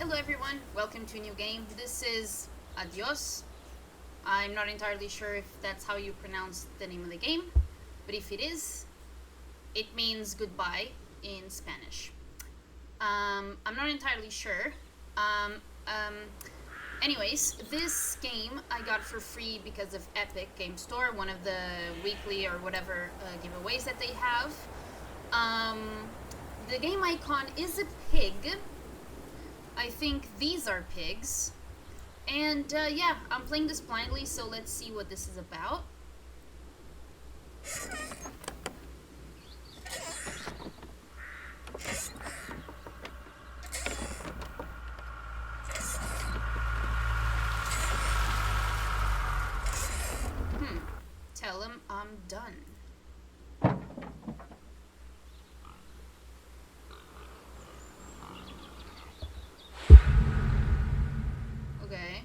Hello everyone, welcome to a new game. This is Adios. I'm not entirely sure if that's how you pronounce the name of the game, but if it is, it means goodbye in Spanish. I'm not entirely sure. Um, um, Anyways, this game I got for free because of Epic Game Store, one of the weekly or whatever giveaways that they have. Um, the game icon is a pig. I think these are pigs. And yeah, I'm playing this blindly, so let's see what this is about. Tell him I'm done. Okay.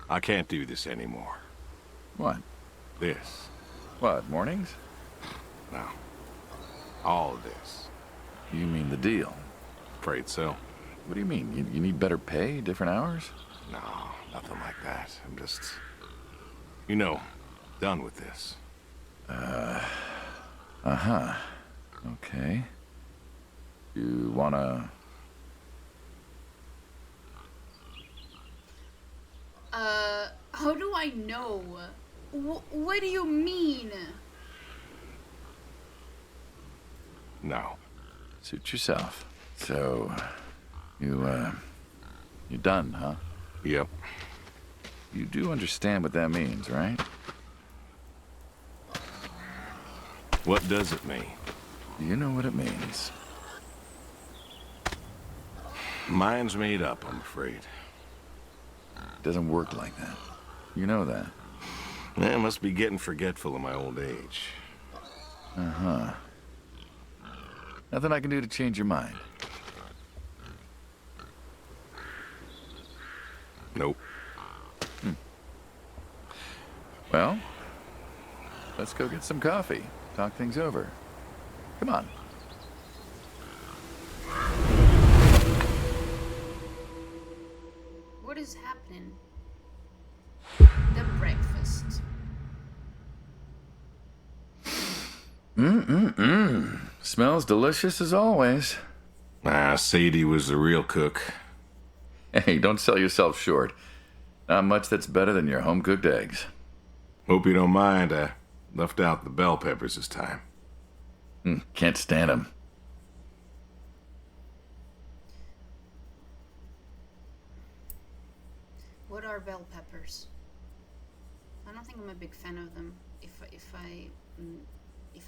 I can't do this anymore. What? This. What, mornings? No. All of this. You mean the deal? Afraid so. What do you mean? You need better pay, different hours? No, nothing like that. I'm just... done with this. Uh-huh. Okay. You wanna... How do I know? What do you mean? No. Suit yourself. So, you're done, huh? Yep. You do understand what that means, right? What does it mean? You know what it means. Mine's made up, I'm afraid. It doesn't work like that. You know that. I must be getting forgetful in my old age. Uh-huh. Nothing I can do to change your mind. Nope. Well, let's go get some coffee. Talk things over. Come on. What is happening? The breakfast. Smells delicious as always. Sadie was the real cook. Hey, don't sell yourself short. Not much that's better than your home-cooked eggs. Hope you don't mind, I left out the bell peppers this time. Can't stand them. What are bell peppers? I don't think I'm a big fan of them. If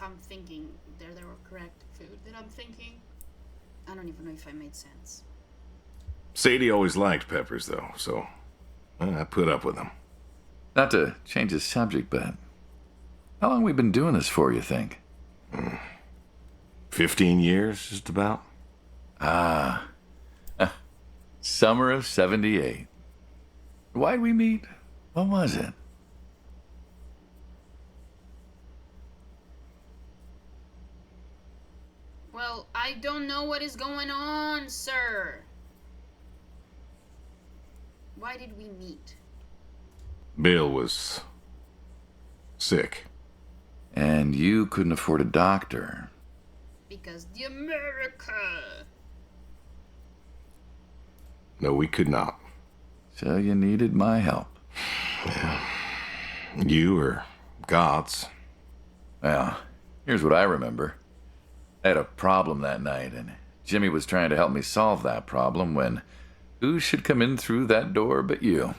I'm thinking they're the correct food that I'm thinking, I don't even know if I made sense. Sadie always liked peppers, though, so I put up with them. Not to change the subject, but how long we been doing this for, you think? 15 years, just about. Summer of 78. Why'd we meet? What was it? Well, I don't know what is going on, sir. Why did we meet? Bill was... sick. And you couldn't afford a doctor. Because the America. No, we could not. So you needed my help. You or God's. Well, here's what I remember. I had a problem that night, and Jimmy was trying to help me solve that problem when who should come in through that door but you?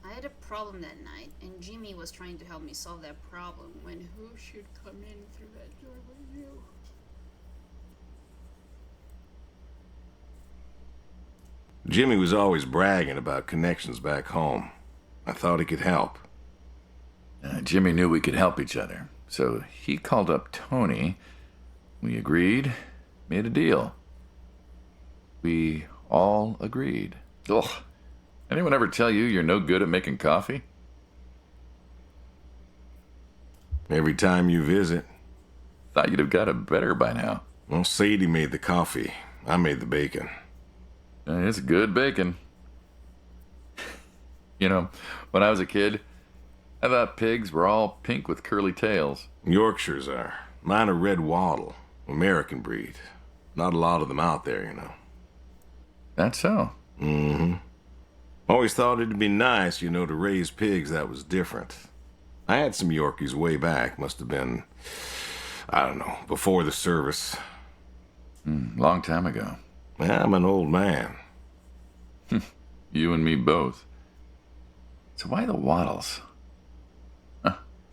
I had a problem that night, and Jimmy was trying to help me solve that problem when who should come in through that door but you? Jimmy was always bragging about connections back home. I thought he could help. Jimmy knew we could help each other, so he called up Tony. We agreed, made a deal. We all agreed. Ugh. Anyone ever tell you you're no good at making coffee? Every time you visit. Thought you'd have got it better by now. Well, Sadie made the coffee. I made the bacon. It's good bacon. You know, when I was a kid, I thought pigs were all pink with curly tails. Yorkshires are. Mine are red wattle. American breed. Not a lot of them out there, you know. That's so. Mm-hmm. Always thought it'd be nice, you know, to raise pigs that was different. I had some Yorkies way back. Must have been, I don't know, before the service. Long time ago. I'm an old man. You and me both. So why the Waddles?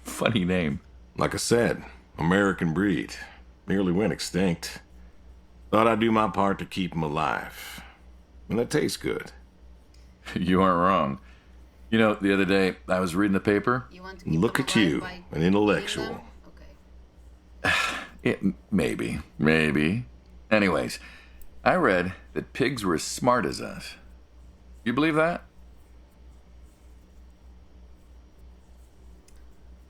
Funny name. Like I said, American breed. Nearly went extinct. Thought I'd do my part to keep 'em alive. And that tastes good. You aren't wrong. You know, the other day, I was reading the paper. You want to keep Look them at alive you, by an eating intellectual. them? Okay. Maybe. Anyways, I read that pigs were as smart as us. You believe that?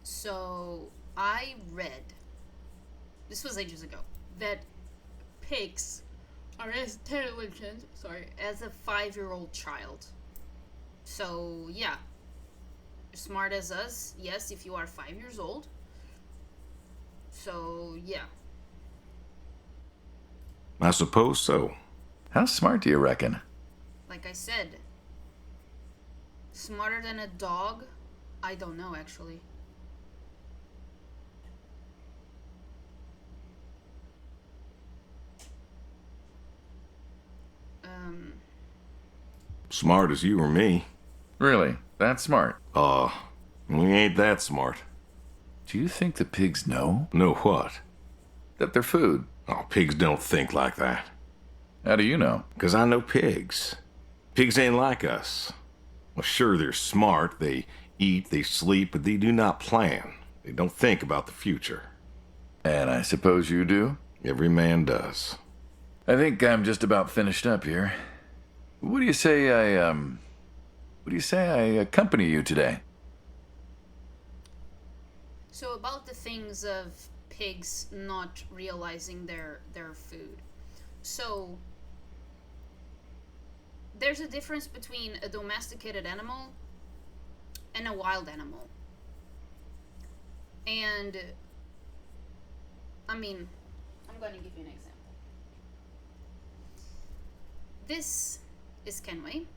So I read, this was ages ago, that pigs are as intelligent, as a 5-year-old child. So yeah, smart as us, yes, if you are 5 years old. So yeah. I suppose so. How smart do you reckon? Like I said, smarter than a dog? I don't know, actually. Smart as you or me. Really? That smart? We ain't that smart. Do you think the pigs know Know what? that they're food? Oh, pigs don't think like that. How do you know? 'Cause I know pigs. Pigs ain't like us. Well, sure, they're smart. They eat, they sleep, but they do not plan. They don't think about the future. And I suppose you do? Every man does. I think I'm just about finished up here. What do you say I accompany you today? So about the things of pigs not realizing their food. So there's a difference between a domesticated animal and a wild animal. And I mean, I'm going to give you an example. This is Kenway.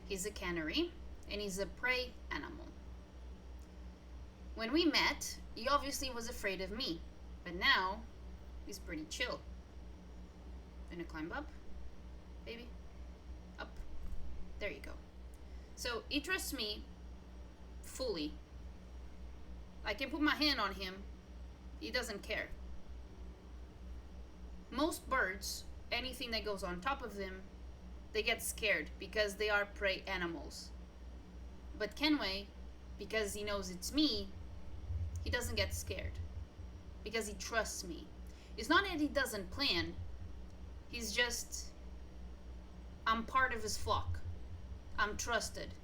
He's a canary and he's a prey animal. When we met, he obviously was afraid of me, but now he's pretty chill. Gonna climb up, baby. Up. There you go. So he trusts me fully. I can put my hand on him. He doesn't care. Most birds, anything that goes on top of them, they get scared because they are prey animals. But Kenway, because he knows it's me, he doesn't get scared. Because he trusts me. It's not that he doesn't plan. He's just, I'm part of his flock. I'm trusted.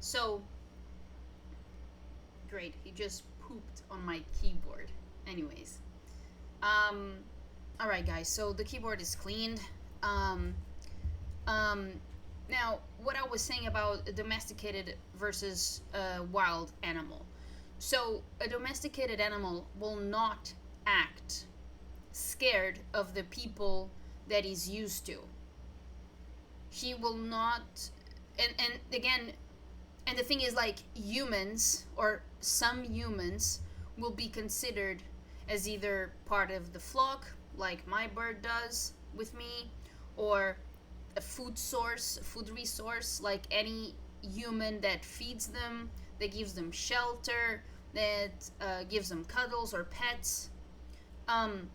So, great, he just pooped on my keyboard. Anyways. Alright guys, so the keyboard is cleaned. Now, what I was saying about a domesticated versus a wild animal. So, a domesticated animal will not act scared of the people that he's used to. He will not, and again, and the thing is, like, humans, or some humans, will be considered as either part of the flock, like my bird does with me, or a food source, a food resource, like any human that feeds them, that gives them shelter, that gives them cuddles or pets. And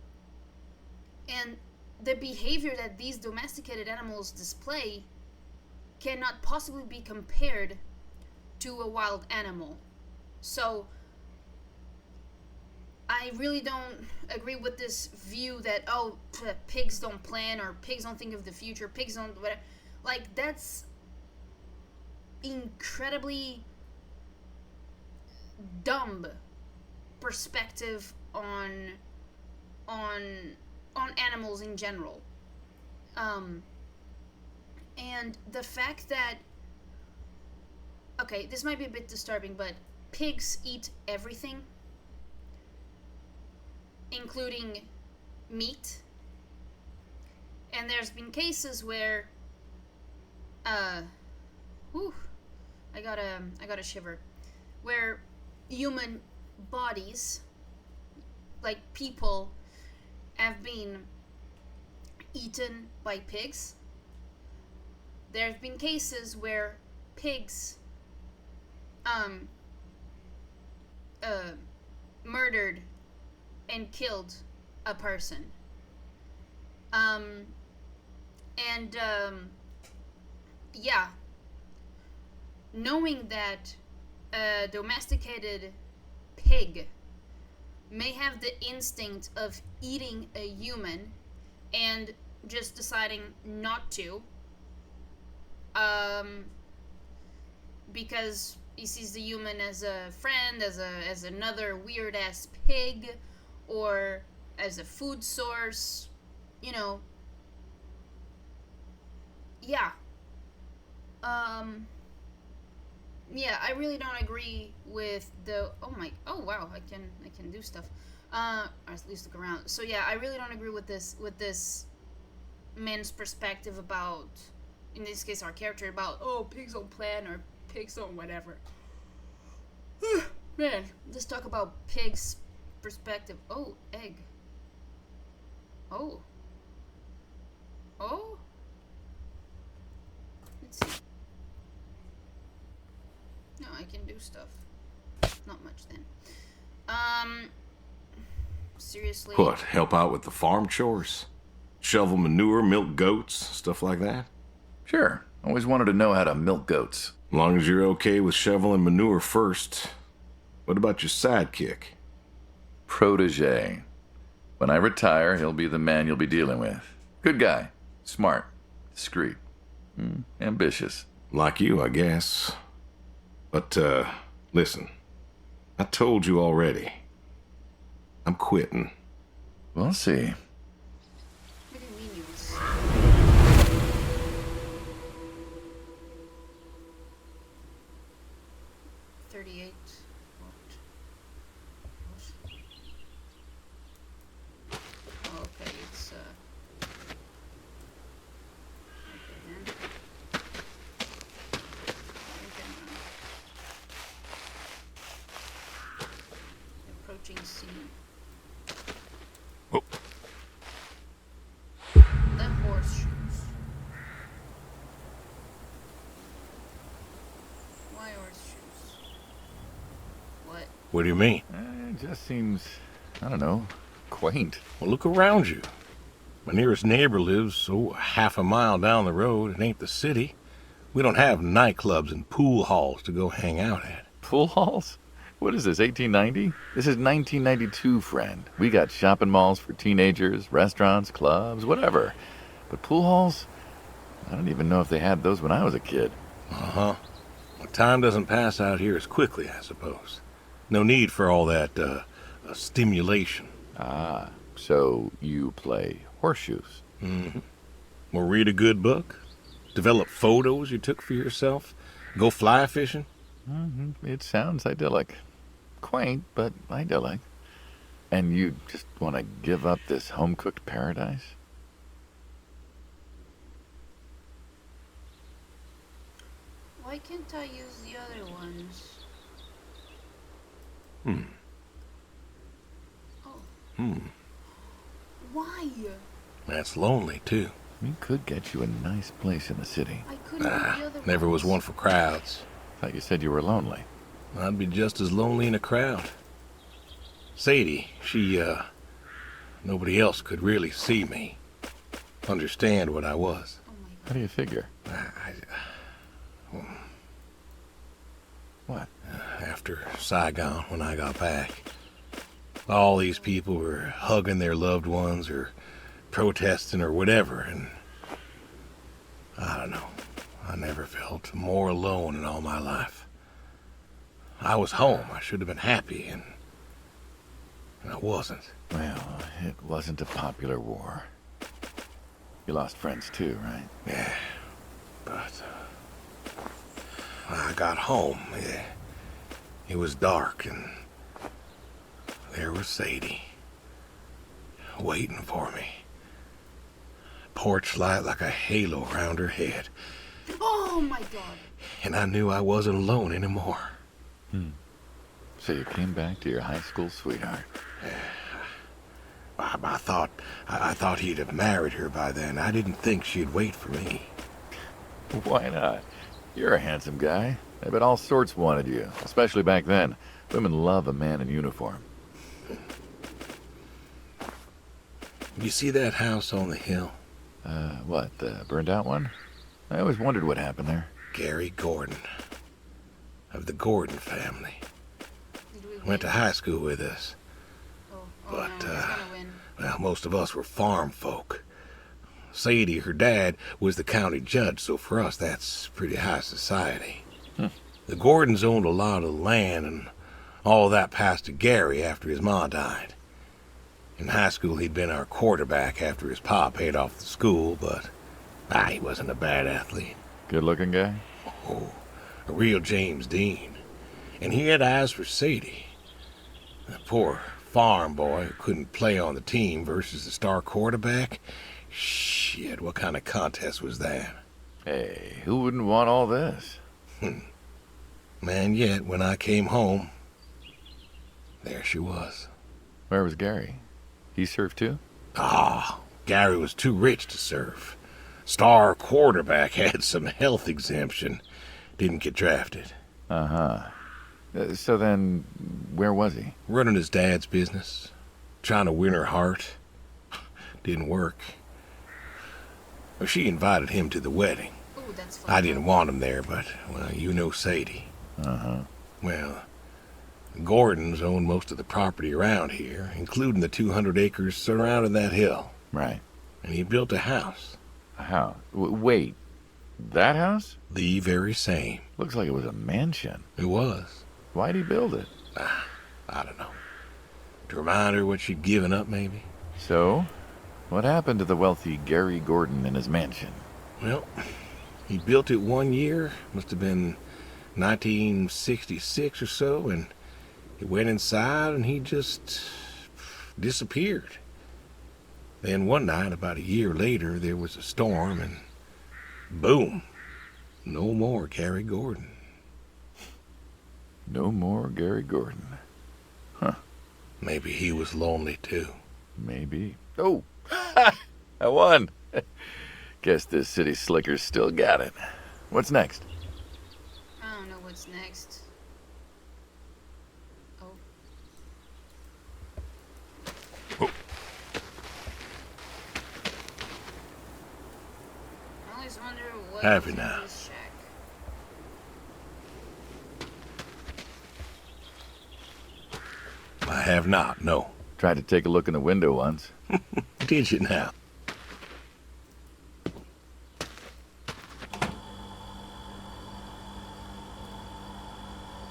the behavior that these domesticated animals display cannot possibly be compared to a wild animal. So I really don't agree with this view that, oh, pigs don't plan, or pigs don't think of the future, pigs don't whatever. Like, that's incredibly dumb perspective on on animals in general. And the fact that, okay, this might be a bit disturbing, but pigs eat everything, including meat. And there's been cases where, whew, I got a shiver, where human bodies, like people, have been eaten by pigs. There have been cases where pigs murdered and killed a person. And yeah, knowing that a domesticated pig may have the instinct of eating a human and just deciding not to, because he sees the human as a friend, as another weird ass pig, or as a food source, you know. Yeah. Yeah, I really don't agree with the. Oh wow, I can do stuff. Or at least look around. So yeah, I really don't agree with this man's perspective about, in this case, our character, about, oh, pigs don't plan, or pigs don't whatever. Man, let's talk about pigs' perspective. Oh, egg. Oh. Oh. Let's see. No, I can do stuff. Not much then. Seriously. What, help out with the farm chores? Shovel manure, milk goats, stuff like that? Sure. Always wanted to know how to milk goats. As long as you're okay with shoveling manure first. What about your sidekick? Protege. When I retire, he'll be the man you'll be dealing with. Good guy. Smart. Discreet. Ambitious. Like you, I guess. But, listen. I told you already. I'm quitting. We'll see. What do you mean you was? 38. Oh, okay, it's okay then. Approaching scene. Oh. The horseshoes. Why horseshoes? What? What do you mean? It just seems, I don't know, quaint. Well, look around you. My nearest neighbor lives, half a mile down the road. It ain't the city. We don't have nightclubs and pool halls to go hang out at. Pool halls? What is this, 1890? This is 1992, friend. We got shopping malls for teenagers, restaurants, clubs, whatever. But pool halls? I don't even know if they had those when I was a kid. Uh-huh. Well, time doesn't pass out here as quickly, I suppose. No need for all that, stimulation. Ah, so you play horseshoes. Mm-hmm. Or read a good book? Develop photos you took for yourself? Go fly fishing? Mm-hmm. It sounds idyllic. Quaint, but idyllic. And you just want to give up this home-cooked paradise? Why can't I use the other ones? Oh. Why? That's lonely, too. We could get you a nice place in the city. I couldn't do the other Never was ones. one for crowds. Thought you said you were lonely. I'd be just as lonely in a crowd. Sadie, she, nobody else could really see me. Understand what I was. Oh my How do you figure? What? After Saigon, when I got back, all these people were hugging their loved ones or protesting or whatever, and I don't know. I never felt more alone in all my life. I was home. I should have been happy, and I wasn't. Well, it wasn't a popular war. You lost friends too, right? Yeah, but when I got home, it was dark, and there was Sadie, waiting for me. Porch light like a halo around her head. Oh my god. And I knew I wasn't alone anymore. So you came back to your high school sweetheart. I thought he'd have married her by then. I didn't think she'd wait for me. Why not? You're a handsome guy. I bet all sorts wanted you, especially back then. Women love a man in uniform. You see that house on the hill? What, the burned out one? I always wondered what happened there. Gary Gordon, of the Gordon family. Did we win? Went to high school with us. Oh, but, no, he's gonna win. Well, most of us were farm folk. Sadie, her dad, was the county judge, so for us that's pretty high society. The Gordons owned a lot of land, and all that passed to Gary after his ma died. In high school, he'd been our quarterback after his pa paid off the school, but he wasn't a bad athlete. Good-looking guy? Oh, a real James Dean. And he had eyes for Sadie. The poor farm boy who couldn't play on the team versus the star quarterback. Shit, what kind of contest was that? Hey, who wouldn't want all this? Man, yet when I came home, there she was. Where was Gary? He served too? Gary was too rich to serve. Star quarterback had some health exemption. Didn't get drafted. So then, where was he? Running his dad's business. Trying to win her heart. Didn't work. Well, she invited him to the wedding. Oh, that's fun. I didn't want him there, but, well, you know Sadie. Well, the Gordons own most of the property around here, including the 200 acres surrounding that hill. Right. And he built a house. A house? Wait, that house? The very same. Looks like it was a mansion. It was. Why'd he build it? I don't know. To remind her what she'd given up, maybe? So, what happened to the wealthy Gary Gordon in his mansion? Well, he built it one year. Must have been 1966 or so, and he went inside and he just disappeared. Then one night, about a year later, there was a storm and boom, no more Gary Gordon. No more Gary Gordon. Maybe he was lonely too. Maybe. Oh, I won. Guess this city slicker's still got it. What's next? I don't know what's next. Oh. I always wonder what Happy is in now. this shack. I have not, no. Tried to take a look in the window once. Did you now?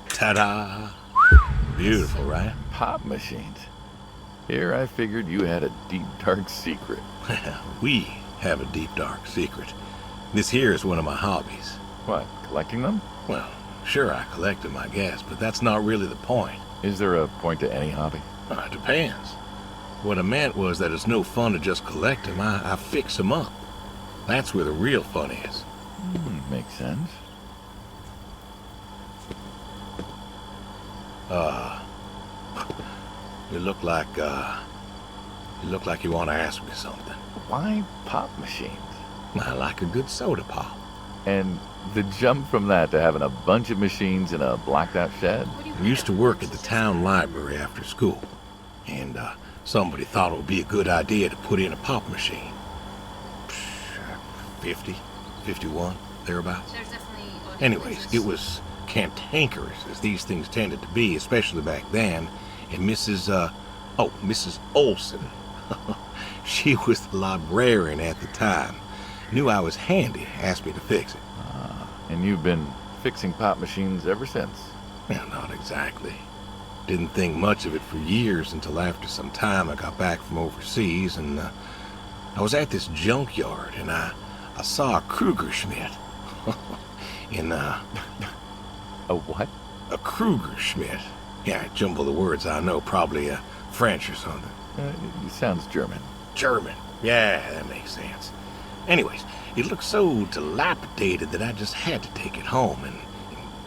Ta-da! Beautiful, right? Pop machines. Here I figured you had a deep, dark secret. We have a deep, dark secret. This here is one of my hobbies. What, collecting them? Well, sure, I collect them, I guess, but that's not really the point. Is there a point to any hobby? It depends. What I meant was that it's no fun to just collect them. I fix them up. That's where the real fun is. Makes sense. You look like you want to ask me something. Why pop machines? I like a good soda pop. And the jump from that to having a bunch of machines in a blacked out shed? What do you I used to work at the town library after school, and somebody thought it would be a good idea to put in a pop machine. 50, 51, thereabouts. There's definitely. Anyways, it was cantankerous, as these things tended to be, especially back then, and Mrs. Olson. She was the librarian at the time. Knew I was handy, asked me to fix it. And you've been fixing pop machines ever since? Well, not exactly. Didn't think much of it for years until after some time I got back from overseas, and I was at this junkyard, and I saw a Kruger Schmidt. in, A what? A Kruger Schmidt. Yeah, I jumble the words, I know, probably French or something. It sounds German. German. Yeah, that makes sense. Anyways, it looked so dilapidated that I just had to take it home and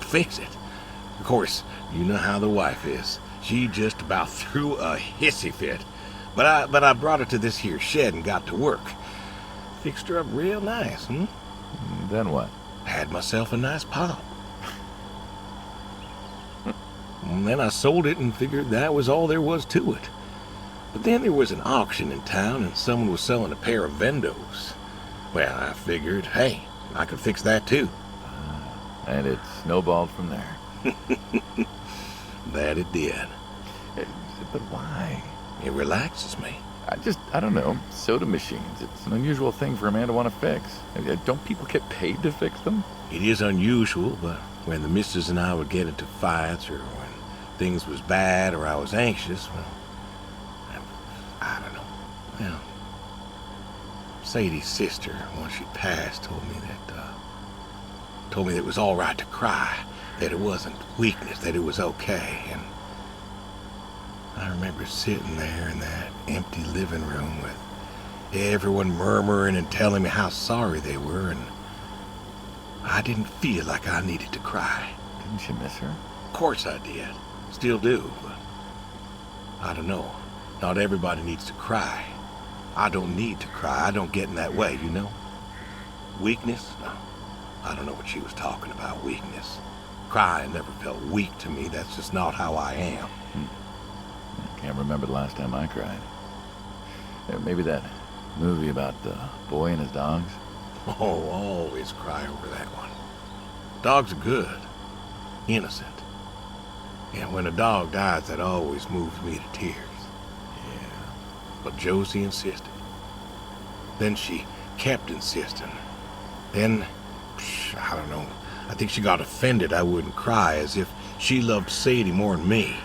fix it. Of course, you know how the wife is. She just about threw a hissy fit. But I brought her to this here shed and got to work. Fixed her up real nice, Then what? Had myself a nice pop. And then I sold it and figured that was all there was to it. But then there was an auction in town and someone was selling a pair of Vendos. Well, I figured, hey, I could fix that too. And it snowballed from there. That it did. But why? It relaxes me. I don't know. Soda machines. It's an unusual thing for a man to want to fix. Don't people get paid to fix them? It is unusual, but when the missus and I would get into fights or when things was bad or I was anxious, well, I don't know. Well, Sadie's sister, once she passed, told me that it was all right to cry, that it wasn't weakness, that it was okay. And I remember sitting there in that empty living room with everyone murmuring and telling me how sorry they were, and I didn't feel like I needed to cry. Didn't you miss her? Of course I did. Still do, but I don't know. Not everybody needs to cry. I don't need to cry. I don't get in that way, you know? Weakness? No. I don't know what she was talking about, weakness. Crying never felt weak to me. That's just not how I am. I can't remember the last time I cried. Maybe that movie about the boy and his dogs. Oh, always cry over that one. Dogs are good. Innocent. And when a dog dies, that always moves me to tears. Yeah. But Josie insisted. Then she kept insisting. Then, I don't know, I think she got offended I wouldn't cry, as if she loved Sadie more than me.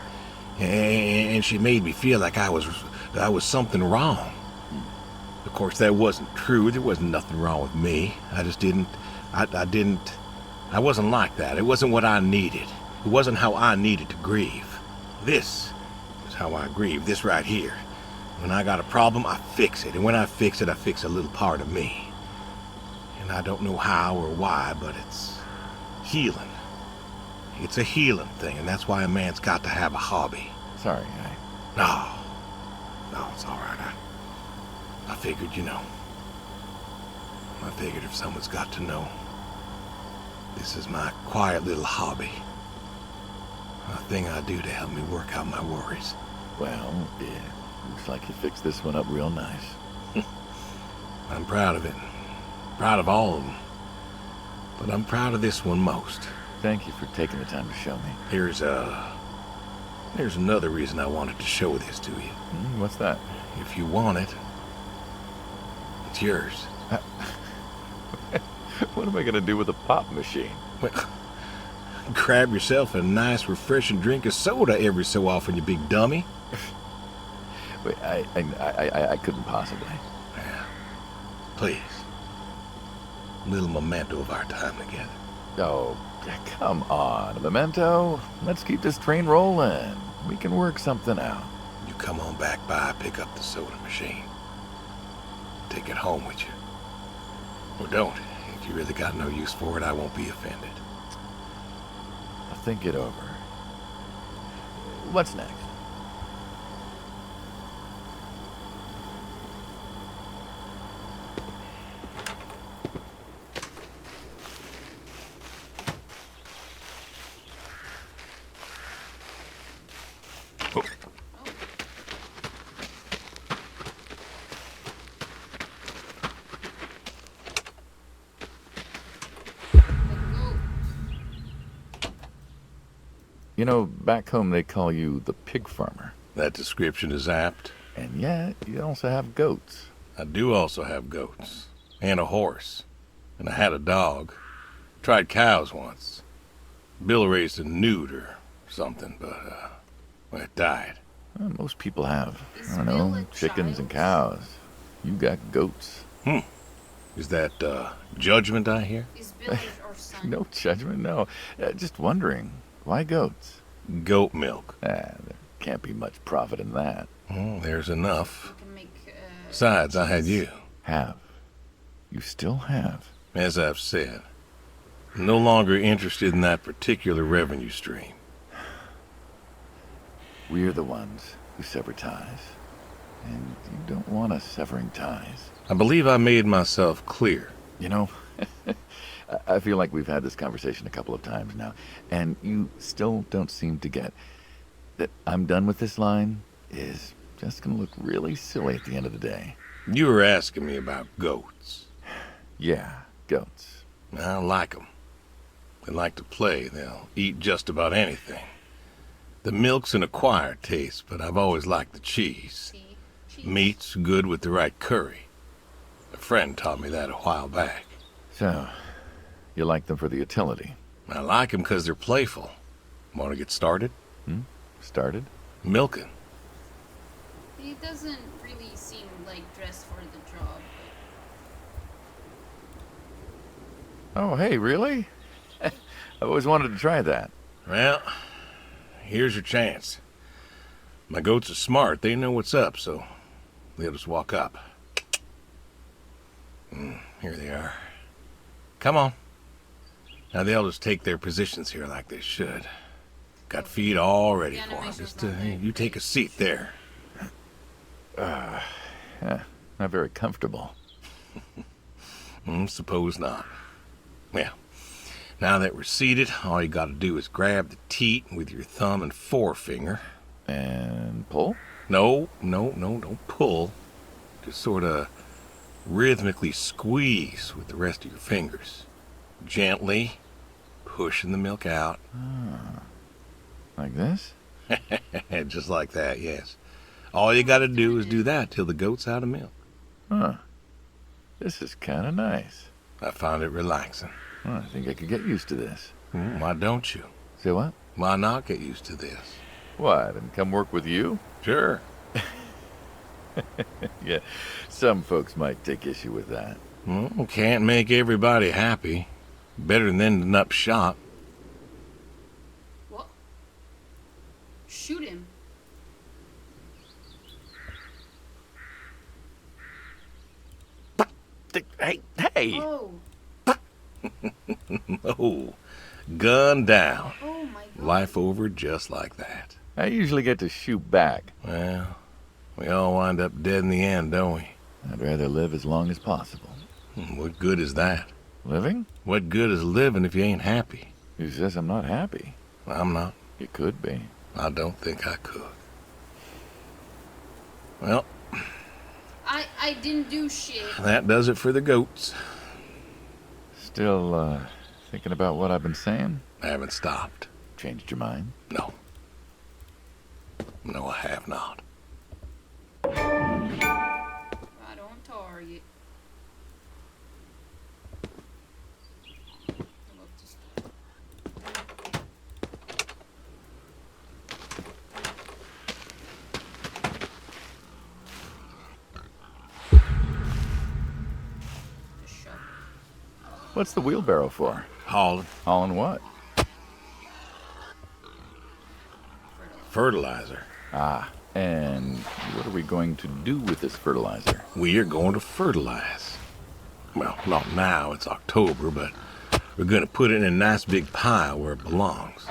And she made me feel like I was something wrong. Of course, that wasn't true. There wasn't nothing wrong with me. I just didn't, I wasn't like that. It wasn't what I needed. It wasn't how I needed to grieve. This is how I grieve, this right here. When I got a problem, I fix it. And when I fix it, I fix a little part of me. And I don't know how or why, but it's healing. It's a healing thing, and that's why a man's got to have a hobby. Sorry, No, it's all right. I figured, I figured if someone's got to know, this is my quiet little hobby. A thing I do to help me work out my worries. Well, yeah. Looks like you fixed this one up real nice. I'm proud of it. Proud of all of them. But I'm proud of this one most. Thank you for taking the time to show me. There's another reason I wanted to show this to you. What's that? If you want it, it's yours. What am I gonna do with a pop machine? Well, grab yourself a nice, refreshing drink of soda every so often, you big dummy. Wait, I couldn't possibly. Yeah. Please. A little memento of our time together. Oh, come on, a memento. Let's keep this train rolling. We can work something out. You come on back by, pick up the soda machine. Take it home with you. Or don't. If you really got no use for it, I won't be offended. I'll think it over. What's next? You know, back home they call you the pig farmer. That description is apt. And yet, you also have goats. I do also have goats. And a horse. And I had a dog. Tried cows once. Bill raised a newt or something, but, I died. Well, most people have. Is I don't Bill know, a chickens and child? cows. You got goats. Is that, judgment I hear? Is Bill our son? No judgment, no. Just wondering, why goats? Goat milk. There can't be much profit in that. Well, there's enough. We can make. Besides, I had cheese. you. Have. You still have. As I've said, no longer interested in that particular revenue stream. We're the ones who sever ties. And you don't want us severing ties. I believe I made myself clear. You know, I feel like we've had this conversation a couple of times now, and you still don't seem to get that I'm done with this line is just gonna look really silly at the end of the day. You were asking me about goats. Yeah, goats. I like 'em. They like to play. They'll eat just about anything. The milk's an acquired taste, but I've always liked the cheese. See? Cheese. Meat's good with the right curry. A friend taught me that a while back. So, you like them for the utility? I like 'em 'cause they're playful. Want to get started? Started? Milking. He doesn't really seem like dressed for the job. Oh, hey, really? I've always wanted to try that. Well, here's your chance. My goats are smart. They know what's up, so they'll just walk up. Here they are. Come on. Now they'll just take their positions here like they should. Got feed all ready for them. Just you take a seat there. Yeah, not very comfortable. Suppose not. Well, now that we're seated, all you gotta do is grab the teat with your thumb and forefinger. And pull? No, don't pull. Just sort of rhythmically squeeze with the rest of your fingers. Gently pushing the milk out. Like this? Just like that, yes. All you gotta do is do that till the goat's out of milk. Huh. This is kind of nice. I find it relaxing. Well, I think I could get used to this. Why don't you? Say what? Why not get used to this? What, and come work with you? Sure. Yeah, some folks might take issue with that. Well, can't make everybody happy. Better than ending up shot. What? Shoot him. Hey! Oh. Oh, gun down. Oh my god. Life over just like that. I usually get to shoot back. Well, we all wind up dead in the end, don't we? I'd rather live as long as possible. What good is that? Living? What good is living if you ain't happy? Who says I'm not happy? I'm not. You could be. I don't think I could. Well, I didn't do shit. that does it for the goats. Still, thinking about what I've been saying? I haven't stopped. Changed your mind? No. No, I have not. Right on target. I love this. Just shove. What's the wheelbarrow for? Hauling. Hauling what? Fertilizer. Ah, and what are we going to do with this fertilizer? We are going to fertilize. Well, not now, it's October, but we're going to put it in a nice big pile where it belongs.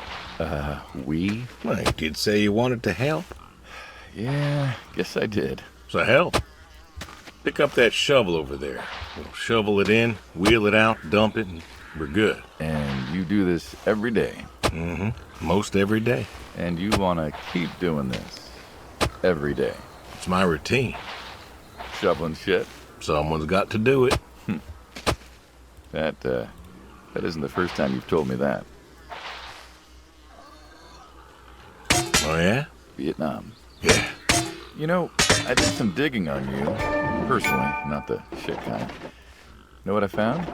We? Well, you did say you wanted to help, Yeah, guess I did. so help. Pick up that shovel over there. We'll shovel it in, wheel it out, dump it, and we're good. And you do this every day. Most every day. And you want to keep doing this every day. It's my routine. Shoveling shit. Someone's got to do it. That isn't the first time you've told me that. Oh, yeah? Vietnam. Yeah. You know, I did some digging on you. Personally, not the shit kind. Know what I found?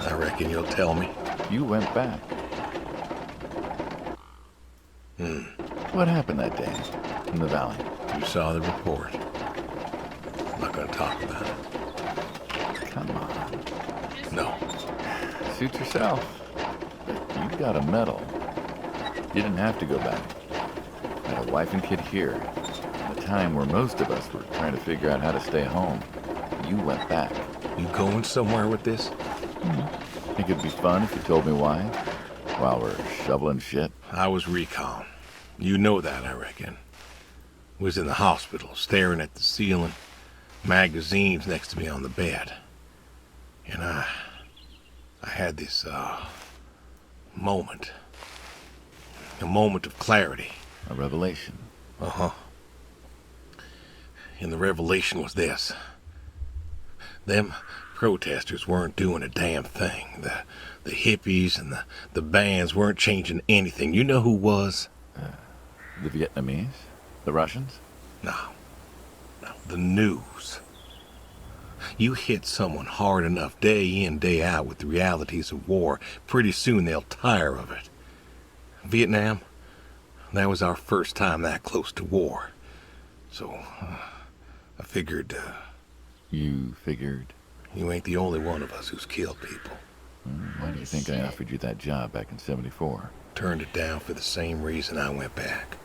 I reckon you'll tell me. You went back. What happened that day in the valley? You saw the report. I'm not gonna talk about it. Come on. No. Suit yourself. But you got a medal. You didn't have to go back. I had a wife and kid here. At a time where most of us were trying to figure out how to stay home. You went back. You going somewhere with this? Think it'd be fun if you told me why? While we're shoveling shit? I was recon. You know that, I reckon. Was in the hospital, staring at the ceiling, magazines next to me on the bed. And I had this, moment. A moment of clarity. A revelation. Uh-huh. And the revelation was this. Them protesters weren't doing a damn thing. The hippies and the bands weren't changing anything. You know who was? The Vietnamese? The Russians? No. The news. You hit someone hard enough day in, day out with the realities of war, pretty soon they'll tire of it. Vietnam, that was our first time that close to war. So, I figured, You figured? you ain't the only one of us who's killed people. Why do you think I offered you that job back in '74? Turned it down for the same reason I went back.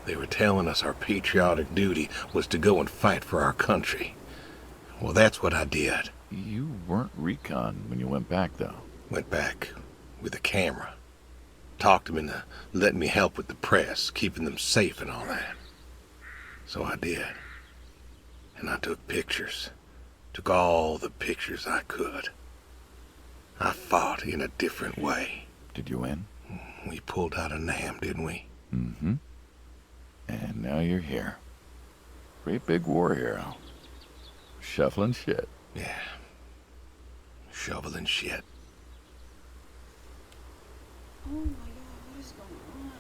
They were telling us our patriotic duty was to go and fight for our country. Well, that's what I did. You weren't recon when you went back, though. Went back with a camera. Talked them into letting me help with the press, keeping them safe and all that. So I did. And I took pictures. Took all the pictures I could. I fought in a different way. Did you win? We pulled out of Nam, didn't we? Mm-hmm. And now you're here. Great big war hero. Shuffling shit. Yeah. Shoveling shit. Oh my god, what is going on?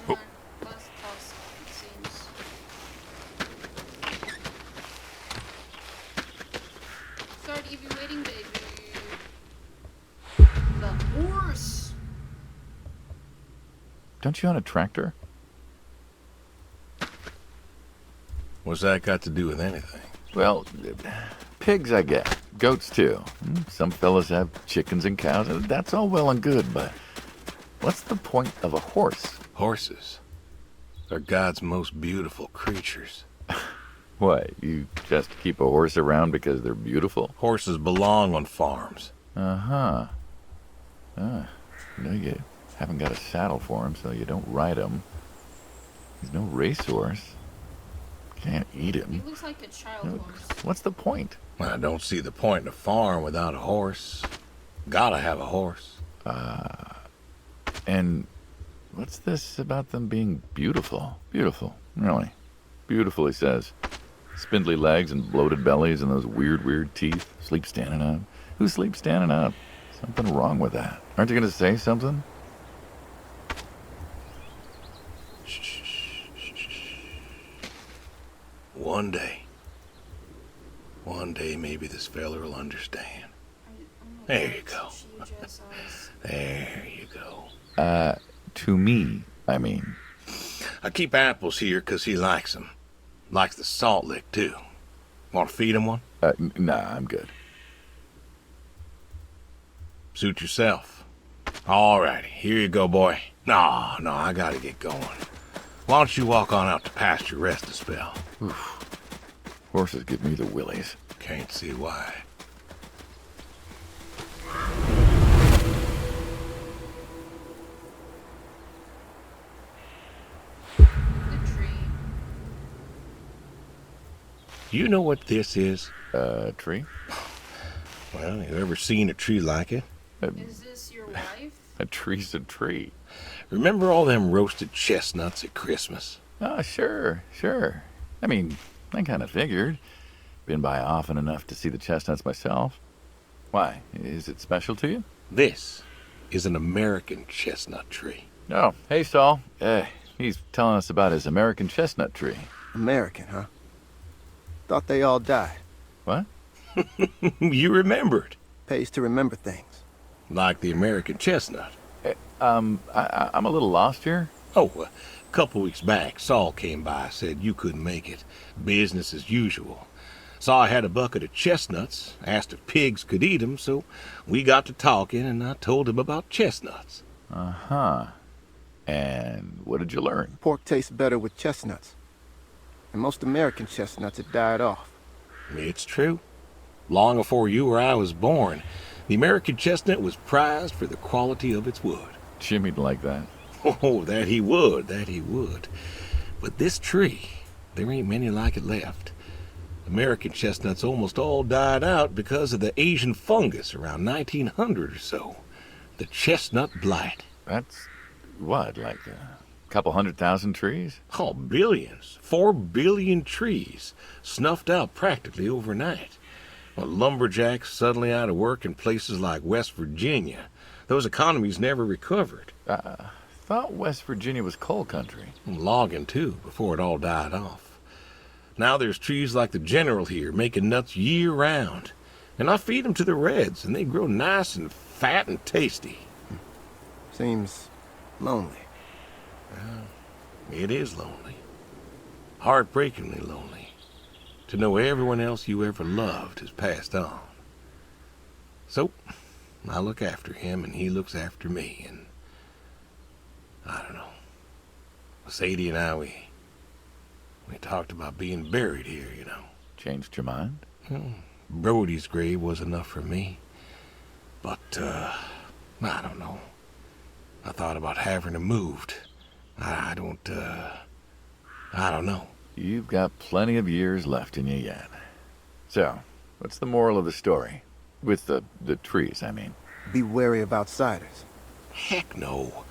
Hold on. Last task, it seems. Sorry to keep you waiting, baby. The horse! Don't you own a tractor? What's that got to do with anything? Well, pigs I get. Goats too. Some fellas have chickens and cows, and that's all well and good, but what's the point of a horse? Horses. They're God's most beautiful creatures. What, you just keep a horse around because they're beautiful? Horses belong on farms. Uh-huh. No, you haven't got a saddle for him, so you don't ride him. He's no racehorse. Can't eat He him. looks like a child horse. What's the point? I don't see the point in a farm without a horse. Gotta have a horse. And what's this about them being beautiful? Beautiful, really. Beautiful, he says. Spindly legs and bloated bellies and those weird teeth. Sleep standing up. Who sleeps standing up? Something wrong with that. Aren't you going to say something? One day maybe this feller will understand. There you go. There you go. To me, I mean. I keep apples here 'cause he likes them. Likes the salt lick, too. Want to feed him one? Nah, I'm good. Suit yourself. All righty, here you go, boy. No, I gotta get going. Why don't you walk on out to pasture, rest a spell? Oof. Horses give me the willies. Can't see why. The tree. You know what this is? Tree? Well, you ever seen a tree like it? Is this your wife? A tree's a tree. Remember all them roasted chestnuts at Christmas? Oh, sure. I mean, I kind of figured. Been by often enough to see the chestnuts myself. Why? Is it special to you? This is an American chestnut tree. Oh, hey, Saul. He's telling us about his American chestnut tree. American, huh? Thought they all died. What? You remembered. Pays to remember things. Like the American chestnut. I'm a little lost here. Oh, a couple weeks back, Saul came by, said you couldn't make it. Business as usual. Saw I had a bucket of chestnuts, asked if pigs could eat 'em, so we got to talking, and I told him about chestnuts. Uh-huh. And what did you learn? Pork tastes better with chestnuts. And most American chestnuts had died off. It's true. Long before you or I was born, the American chestnut was prized for the quality of its wood. Jimmy'd like that. Oh, that he would, that he would. But this tree, there ain't many like it left. American chestnuts almost all died out because of the Asian fungus around 1900 or so. The chestnut blight. That's, what, like a couple 100,000 trees? Oh, billions. 4 billion trees snuffed out practically overnight. Well, lumberjacks suddenly out of work in places like West Virginia. Those economies never recovered. Thought West Virginia was coal country. Logging, too, before it all died off. Now there's trees like the General here making nuts year-round. And I feed them to the reds, and they grow nice and fat and tasty. Seems lonely. It is lonely. Heartbreakingly lonely. To know everyone else you ever loved has passed on. So, I look after him, and he looks after me, and I don't know. Sadie and I, we talked about being buried here, you know. Changed your mind? Brody's grave was enough for me. But, I don't know. I thought about having him moved. I don't know. You've got plenty of years left in you yet. So, what's the moral of the story? With the trees, I mean. Be wary of outsiders. Heck no.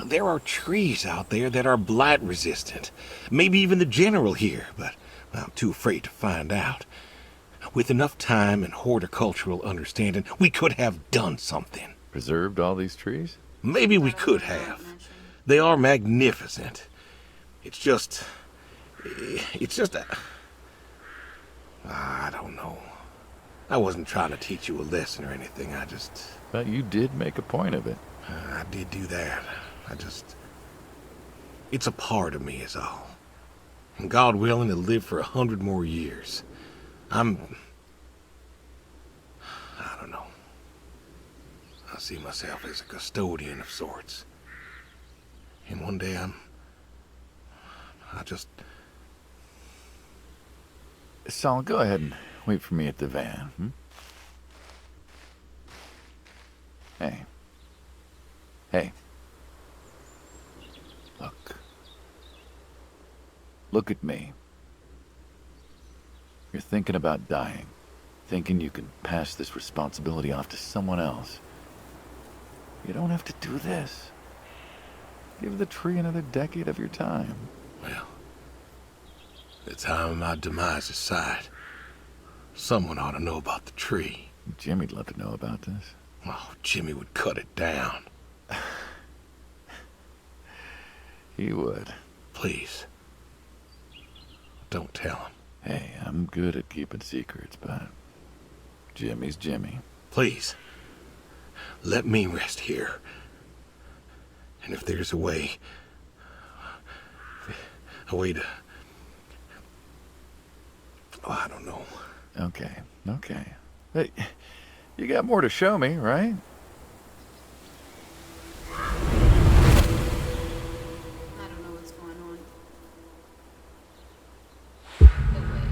There are trees out there that are blight resistant. Maybe even the General here, but I'm too afraid to find out. With enough time and horticultural understanding, we could have done something. Preserved all these trees? Maybe we could have. They are magnificent. It's just I don't know. I wasn't trying to teach you a lesson or anything. But you did make a point of it. I did do that. It's a part of me is all. And God willing to live for 100 more years. I don't know. I see myself as a custodian of sorts. And one day Saul, go ahead and wait for me at the van. Hey. Look at me. You're thinking about dying. Thinking you can pass this responsibility off to someone else. You don't have to do this. Give the tree another decade of your time. Well, the time of my demise aside, someone ought to know about the tree. Jimmy'd love to know about this. Oh, Jimmy would cut it down. He would. Please. Don't tell him. Hey, I'm good at keeping secrets, but Jimmy's Jimmy. Please. Let me rest here. And if there's a way to... Oh, I don't know. Okay. Hey, you got more to show me, right? I don't know what's going on. No way.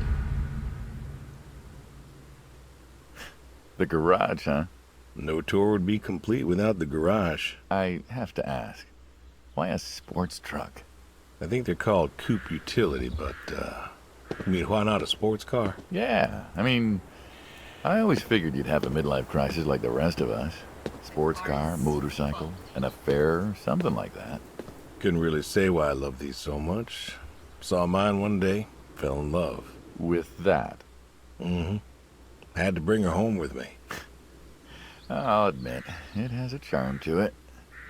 The garage, huh? No tour would be complete without the garage. I have to ask, why a sports truck? I think they're called coupe utility, but, I mean, why not a sports car? Yeah, I mean, I always figured you'd have a midlife crisis like the rest of us. Sports car, motorcycle, an affair, something like that. Couldn't really say why I love these so much. Saw mine one day, fell in love. With that? Mm-hmm. Had to bring her home with me. I'll admit, it has a charm to it.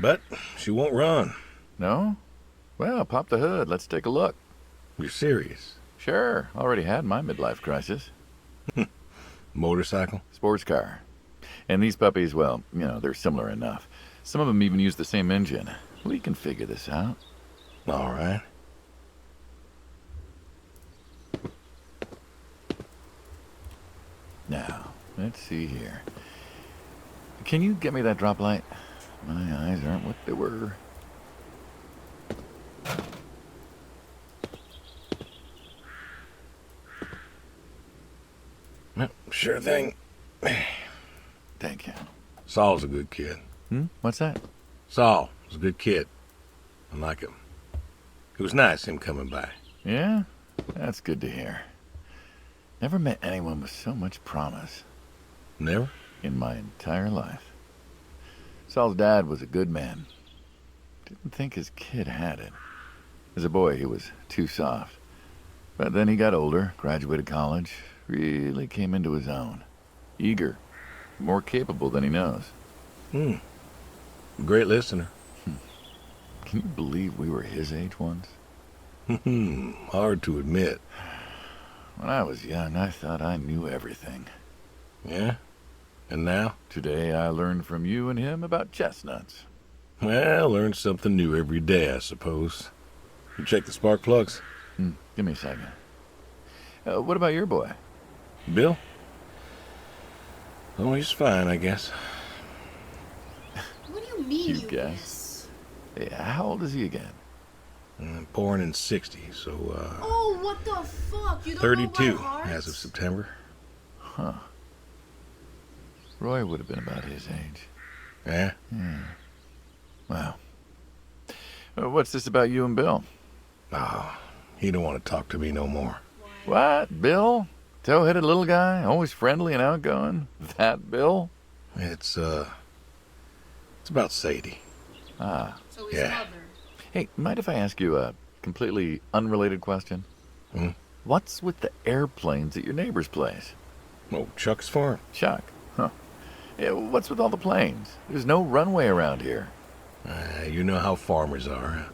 But she won't run. No? Well, pop the hood. Let's take a look. You're serious? Sure. Already had my midlife crisis. Motorcycle? Sports car. And these puppies, well, they're similar enough. Some of them even use the same engine. We can figure this out. All right. Now, let's see here. Can you get me that drop light? My eyes aren't what they were. Yep, sure thing. Thank you. Saul's a good kid. What's that? Saul was a good kid. I like him. It was nice him coming by. Yeah? That's good to hear. Never met anyone with so much promise Never? in my entire life. Saul's dad was a good man. Didn't think his kid had it. As a boy, he was too soft. But then he got older, graduated college, really came into his own. Eager, more capable than he knows. Great listener. Can you believe we were his age once? Hard to admit. When I was young, I thought I knew everything. Yeah? And now? Today, I learned from you and him about chestnuts. Well, learn something new every day, I suppose. You check the spark plugs? Give me a second. What about your boy? Bill? Oh, he's fine, I guess. What do you mean You you guess. Yeah, how old is he again? Born in 60, so, Oh, what the fuck? You don't 32 know by heart? as of September. Huh. Roy would have been about his age. Yeah? Wow. What's this about you and Bill? Oh, he don't want to talk to me no more. What? Bill? Tow-headed little guy? Always friendly and outgoing? That Bill? It's about Sadie. Ah. So his Yeah. mother. Hey, mind if I ask you a completely unrelated question? What's with the airplanes at your neighbor's place? Oh, Chuck's farm. Chuck? Huh. Yeah, what's with all the planes? There's no runway around here. You know how farmers are.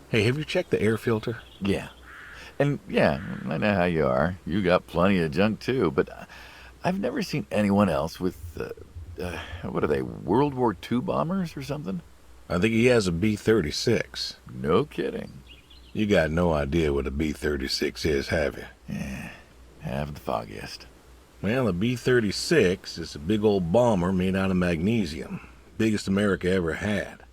Hey, have you checked the air filter? Yeah. And yeah, I know how you are. You got plenty of junk too, but I've never seen anyone else with, what are they, World War II bombers or something? I think he has a B-36. No kidding. You got no idea what a B-36 is, have you? Have the foggiest. Well, a B-36 is a big old bomber made out of magnesium. Biggest America ever had.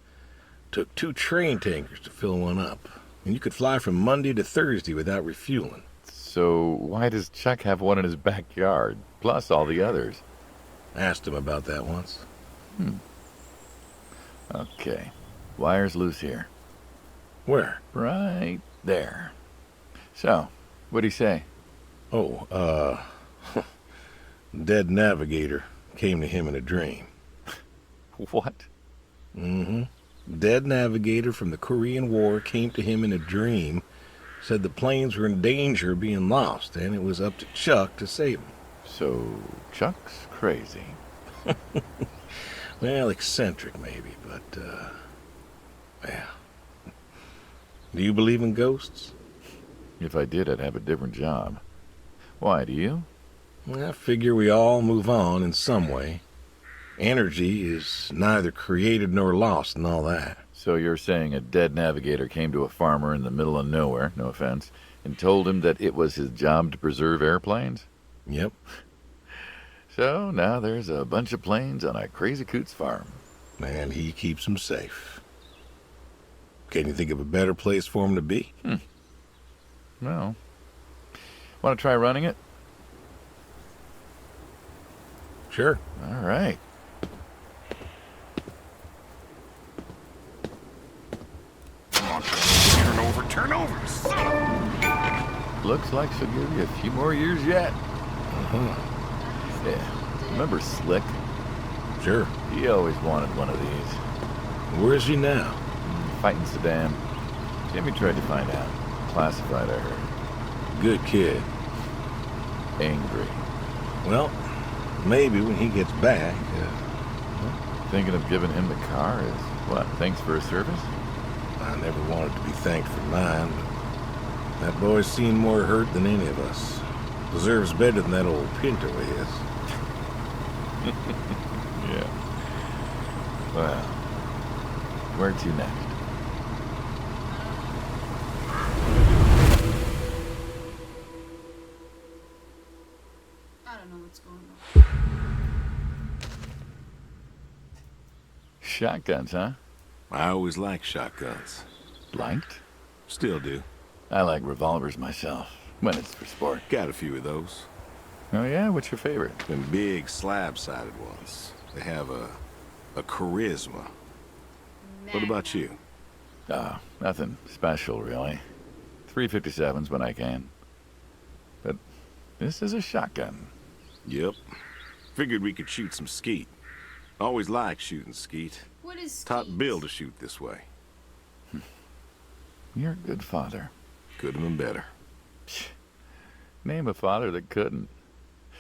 Took 2 train tankers to fill one up. And you could fly from Monday to Thursday without refueling. So why does Chuck have one in his backyard, plus all the others? Asked him about that once. Okay. Wire's loose here. Where? Right there. So, what'd he say? Oh, dead navigator came to him in a dream. What? Dead navigator from the Korean War came to him in a dream, said the planes were in danger of being lost, and it was up to Chuck to save them. So, Chuck's crazy. Well, eccentric maybe, but, well. Do you believe in ghosts? If I did, I'd have a different job. Why, do you? Well, I figure we all move on in some way. Energy is neither created nor lost and all that. So you're saying a dead navigator came to a farmer in the middle of nowhere, no offense, and told him that it was his job to preserve airplanes? Yep. So now there's a bunch of planes on a crazy coot's farm. And he keeps them safe. Can you think of a better place for him to be? Well, want to try running it? Sure. All right. Turn over, son. Looks like she'll give you a few more years yet. Yeah. Remember Slick? Sure. He always wanted one of these. Where is he now? Fighting Saddam. Jimmy tried to find out. Classified, I heard. Good kid. Angry. Well, maybe when he gets back. Thinking of giving him the car is, what, thanks for his service? I never wanted to be thanked for mine, but that boy's seen more hurt than any of us. Deserves better than that old Pinto of his. Yeah. Well, Where to next? I don't know what's going on. Shotguns, huh? I always liked shotguns. Liked? Still do. I like revolvers myself, when it's for sport. Got a few of those. Oh yeah? What's your favorite? Them big slab-sided ones. They have a charisma. What about you? Nothing special, really. 357s when I can. But this is a shotgun. Yep. Figured we could shoot some skeet. Always liked shooting skeet. What is Taught skeet? Bill to shoot this way. You're a good father. Could have been better. Name a father that couldn't.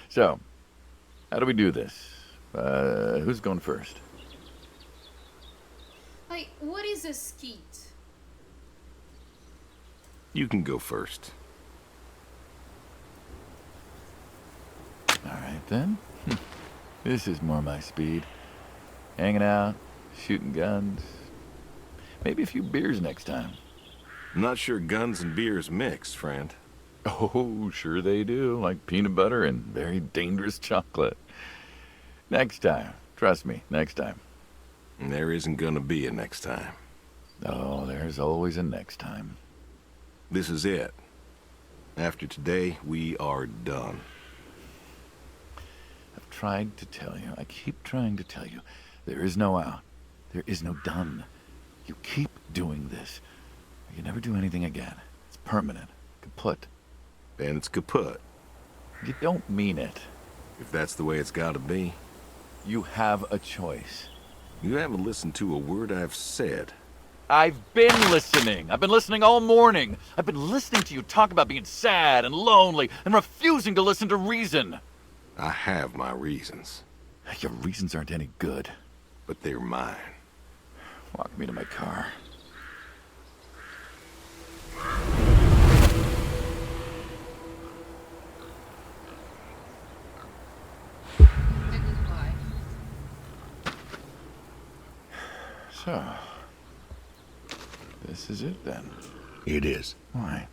So, how do we do this? Who's going first? Like, what is a skeet? You can go first. All right, then. This is more my speed. Hanging out, shooting guns. Maybe a few beers next time. I'm not sure guns and beers mix, friend. Oh, sure they do. Like peanut butter and very dangerous chocolate. Next time. Trust me, next time. And there isn't gonna be a next time. Oh, there's always a next time. This is it. After today, we are done. I've tried to tell you. I keep trying to tell you. There is no out. There is no done. You keep doing this. You never do anything again. It's permanent. Kaput. And it's kaput. You don't mean it. If that's the way it's gotta be. You have a choice. You haven't listened to a word I've said. I've been listening. I've been listening all morning. I've been listening to you talk about being sad and lonely and refusing to listen to reason. I have my reasons. Your reasons aren't any good. But they're mine. Walk me to my car. The goodbye. So, this is it then. It is. Why?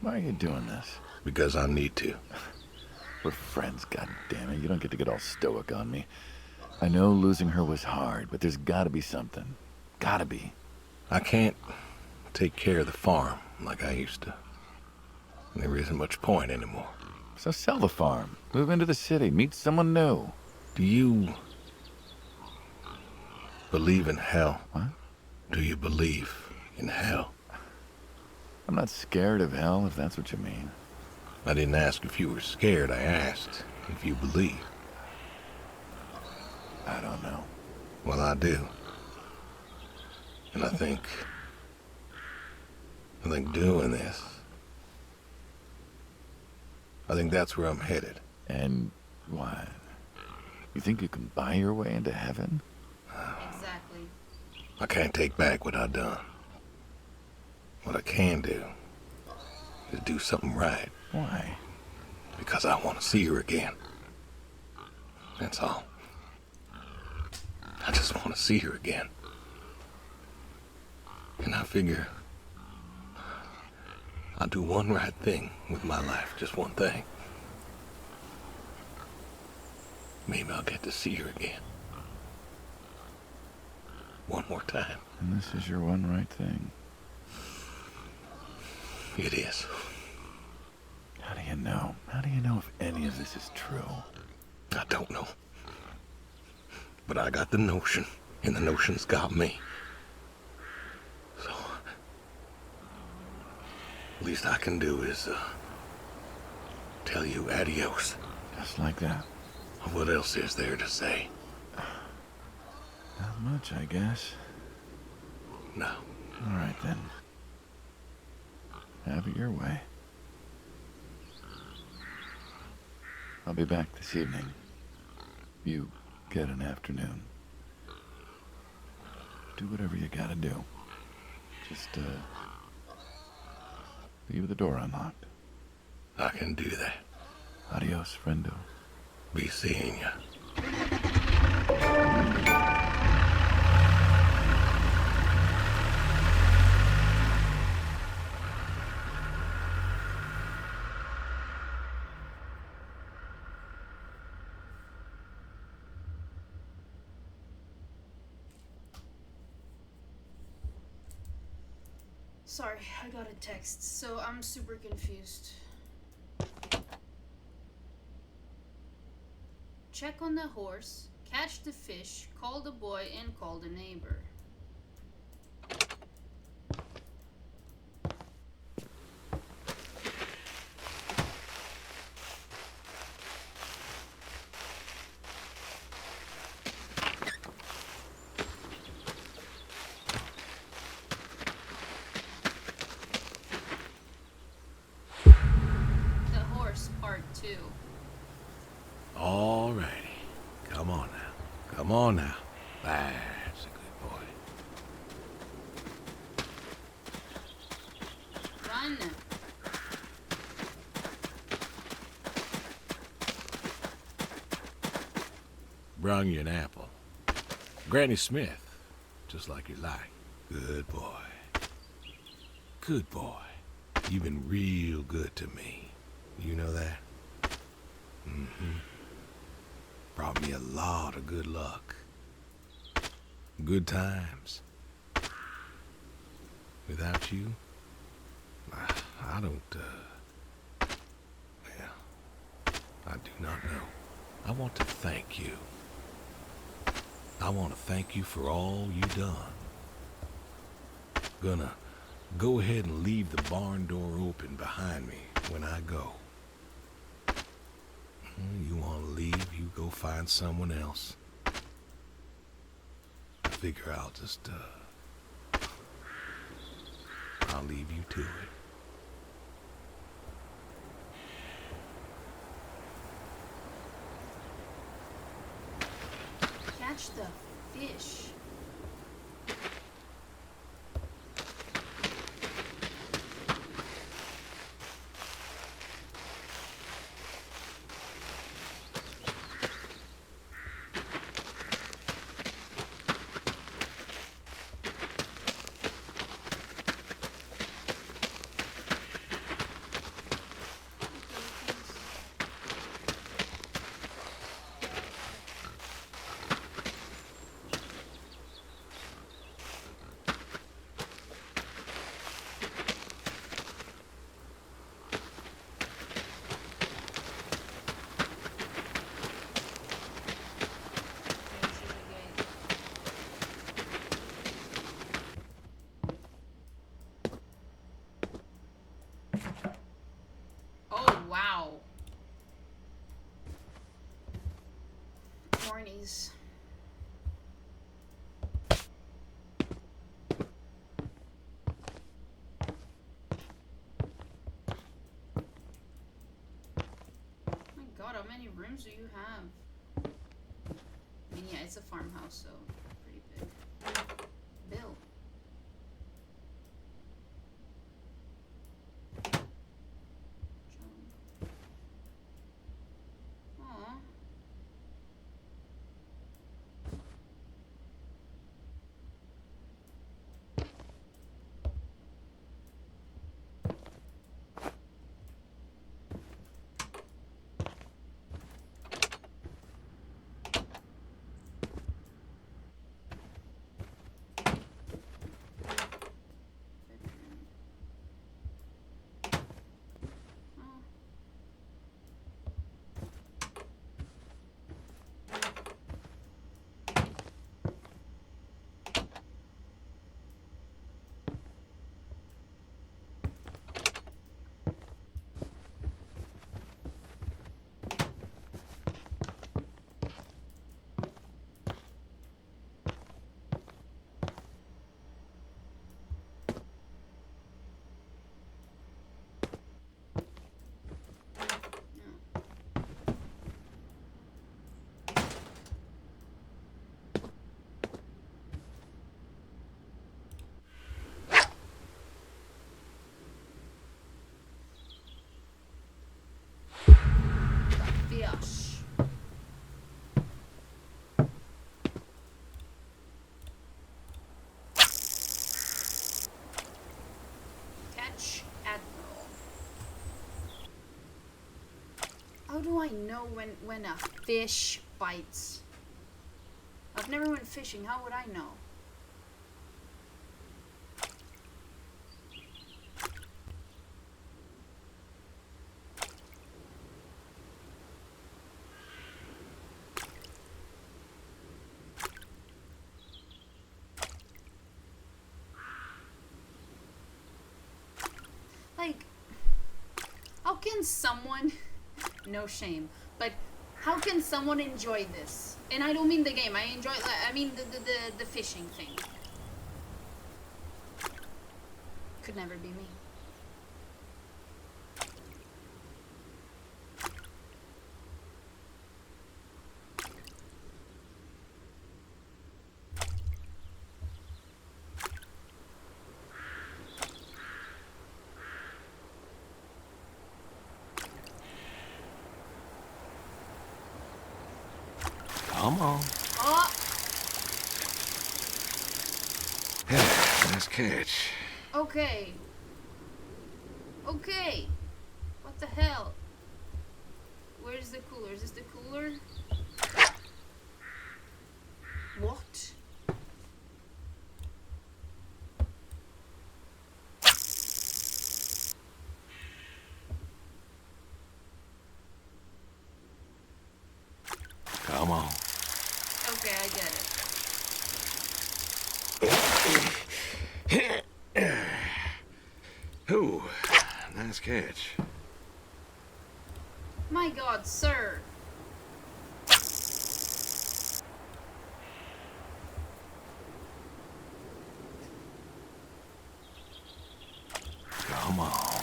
Why are you doing this? Because I need to. We're friends, goddammit. You don't get to get all stoic on me. I know losing her was hard, but there's gotta be something. Gotta be. I can't take care of the farm like I used to. There isn't much point anymore. So sell the farm. Move into the city. Meet someone new. Do you believe in hell? What? Do you believe in hell? I'm not scared of hell, if that's what you mean. I didn't ask if you were scared. I asked if you believe. I don't know. Well, I do. And I think doing this, I think that's where I'm headed. And why? You think you can buy your way into heaven? Exactly. I can't take back what I've done. What I can do is do something right. Why? Because I want to see her again. That's all. I just want to see her again. And I figure I'll do one right thing with my life, just one thing. Maybe I'll get to see her again. One more time. And this is your one right thing. It is. How do you know? How do you know if any of this is true? I don't know. But I got the notion, and the notion's got me. So, least I can do is, tell you adios. Just like that. What else is there to say? Not much, I guess. No. All right, then. Have it your way. I'll be back this evening. You get an afternoon. Do whatever you gotta do. Just, leave the door unlocked. I can do that. Adios, friendo. Be seeing ya. Sorry, I got a text, so I'm super confused. Check on the horse, catch the fish, call the boy, and call the neighbor. The horse part 2. All righty. Come on now. Come on now. That's a good boy. Run! Brung you an apple. Granny Smith, just like you like. Good boy. Good boy. You've been real good to me. You know that? Mm-hmm. Brought me a lot of good luck. Good times. Without you, I don't, well, I do not know. I want to thank you. I want to thank you for all you done. Gonna go ahead and leave the barn door open behind me when I go. You want to leave, you go find someone else. I figure I'll just, I'll leave you to it. Catch the fish. Oh, wow. Mornies. Oh my god, how many rooms do you have? I mean, yeah, it's a farmhouse, so pretty big. Bill. Aw. Bedroom. Oh. No. Fish. Catch Admiral. How do I know when a fish bites? I've never went fishing. How would I know? can someone, no shame, but how can someone enjoy this? And I don't mean the game. I mean the fishing thing. Could never be me. Come on. Oh, Nice catch. okay. Okay. What the hell? Where's the cooler? Is this the cooler? What? Come on. Okay, I get it. Ooh, nice catch. My God, sir. Come on.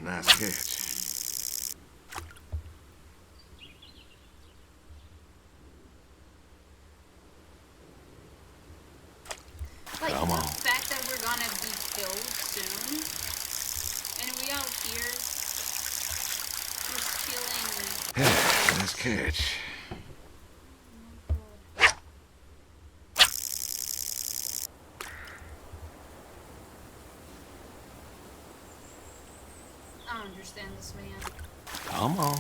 Nice catch. Like, Come the on. fact that we're gonna be killed soon, and we out here just feeling. Nice catch. I don't understand this man. Come on.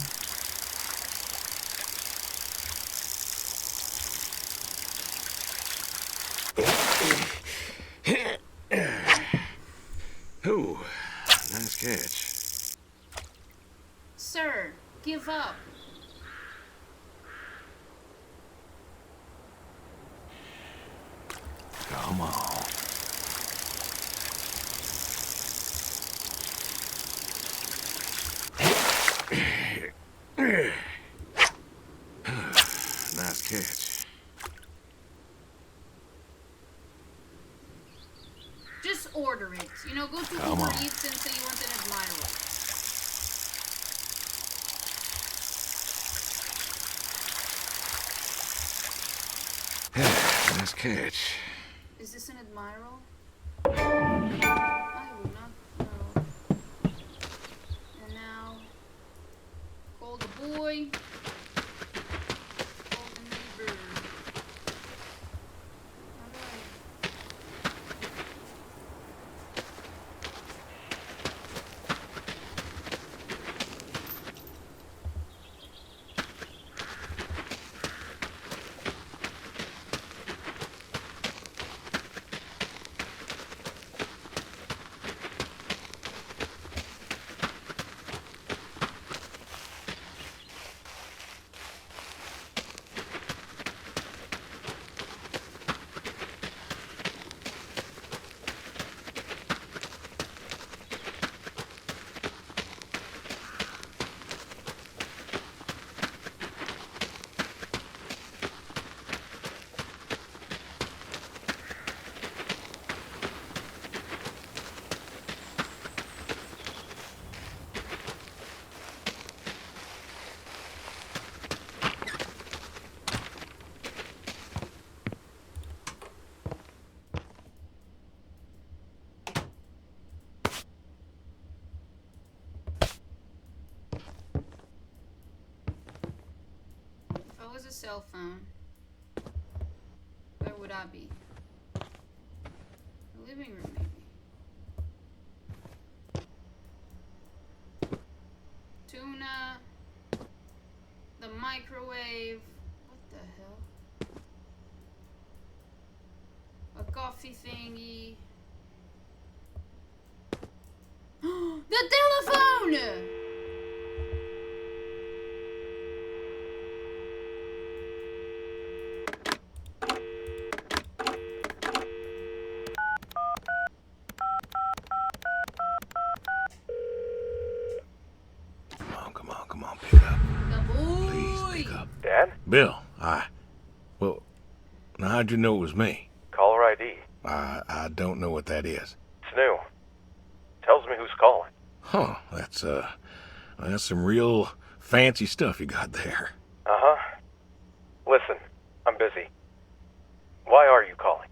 Ooh, nice catch. Sir, give up. Come on. Nice catch. Just order it. You know, go to Come Uber on. Eats and say you want an admiral. Nice catch. Is this an admiral? I would not know. And now, call the boy. Call the neighbor. Alright. If I was a cell phone, where would I be? The living room, maybe. Tuna. The microwave. What the hell? A coffee thingy. The telephone! man? Bill, well, now how'd you know it was me? Caller ID. I don't know what that is. It's new. Tells me who's calling. Huh, that's some real fancy stuff you got there. Uh-huh. Listen, I'm busy. Why are you calling?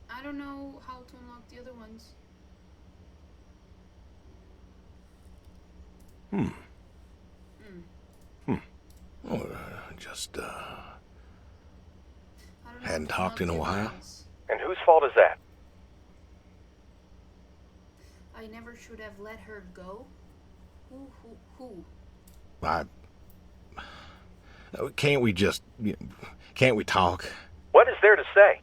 I don't know how to unlock the other ones. Oh, just, I don't know hadn't how to talked in a unlock the other while. ones. And whose fault is that? I never should have let her go. Who? Can't we talk? What is there to say?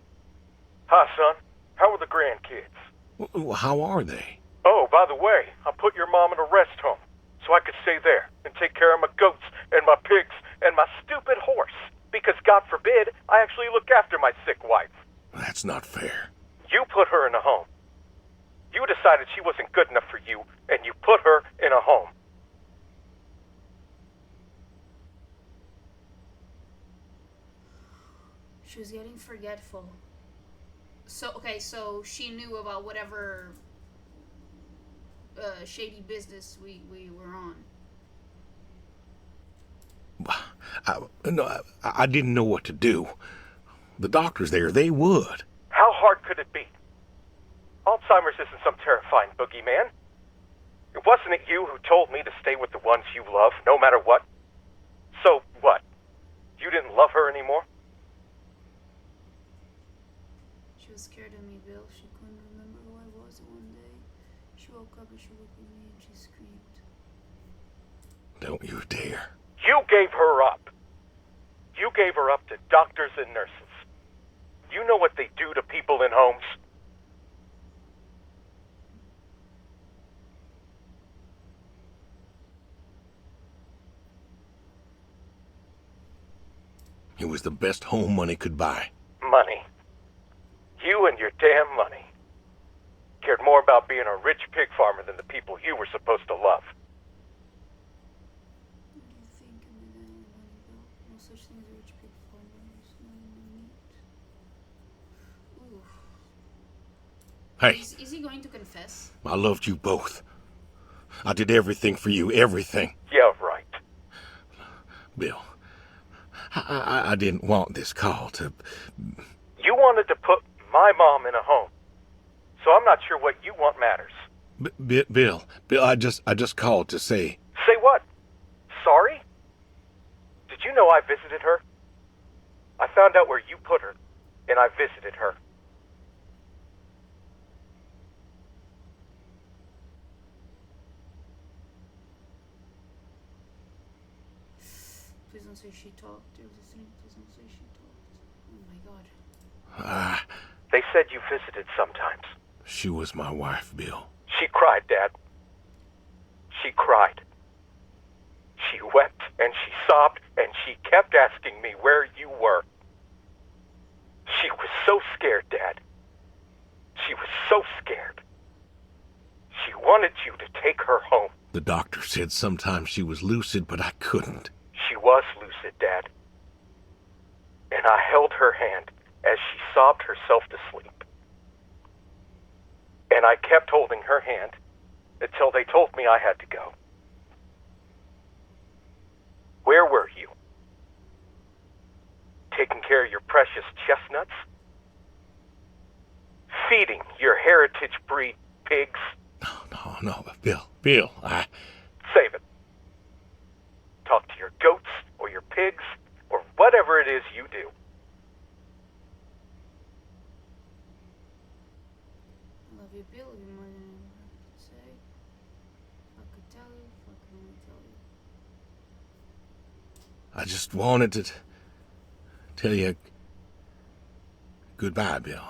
Hi, son. How are the grandkids? How are they? Oh, by the way, I put your mom in a rest home so I could stay there and take care of my goats and my pigs and my stupid horse. Because God forbid, I actually look after my sick wife. That's not fair. You put her in a home. You decided she wasn't good enough for you, and you put her in a home. She was getting forgetful. So she knew about whatever shady business we were on. I didn't know what to do. The doctors there, they would. How hard could it be? Alzheimer's isn't some terrifying boogeyman. Wasn't it you who told me to stay with the ones you love, no matter what? So what? You didn't love her anymore? She was scared of me, Bill. She couldn't remember who I was one day. She woke up and she looked at me and she screamed. Don't you dare. You gave her up. You gave her up to doctors and nurses. You know what they do to people in homes? It was the best home money could buy. Money. You and your damn money. Cared more about being a rich pig farmer than the people you were supposed to love. What do you think of me then, money, Bill? No such thing as a rich pig farmer. There's no meat. Ooh. Hey, Is he going to confess? I loved you both. I did everything for you, everything. Yeah, right. Bill, I didn't want this call to... You wanted to put my mom in a home. So I'm not sure what you want matters. Bill, I just called to say... Say what? Sorry? Did you know I visited her? I found out where you put her, and I visited her. Please don't say she talked. You're listening. Please don't say she talked. Oh my god. They said you visited sometimes. She was my wife, Bill. She cried, Dad. She cried. She wept and she sobbed and she kept asking me where you were. She was so scared, Dad. She was so scared. She wanted you to take her home. The doctor said sometimes she was lucid, but I couldn't. She was lucid, Dad. And I held her hand as she sobbed herself to sleep. And I kept holding her hand until they told me I had to go. Where were you? Taking care of your precious chestnuts? Feeding your heritage breed pigs? No, Bill, Save it. Talk to your goats or your pigs or whatever it is you do. I love you, Bill. You're more than I could say. If I could tell you, if I could only tell you. I just wanted to tell you goodbye, Bill.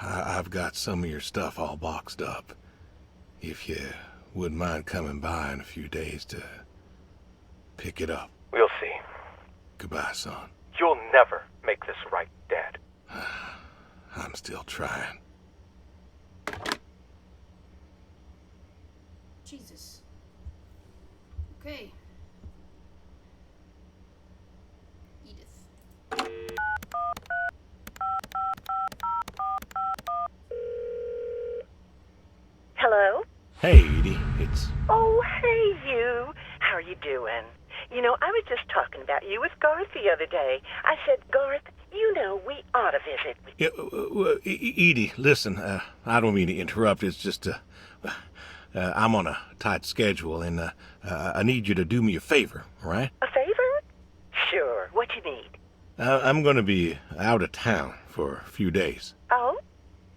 I've got some of your stuff all boxed up. If you wouldn't mind coming by in a few days to pick it up. We'll see. Goodbye, son. You'll never make this right, Dad. I'm still trying. Jesus. Okay. Edith. Hello? Hey, Edie, it's... Oh, hey, you. How are you doing? You know, I was just talking about you with Garth the other day. I said, Garth, you know, we ought to visit. Edie, listen, I don't mean to interrupt. It's just, I'm on a tight schedule, and I need you to do me a favor, all right? A favor? Sure. What you need? I'm going to be out of town for a few days. Oh?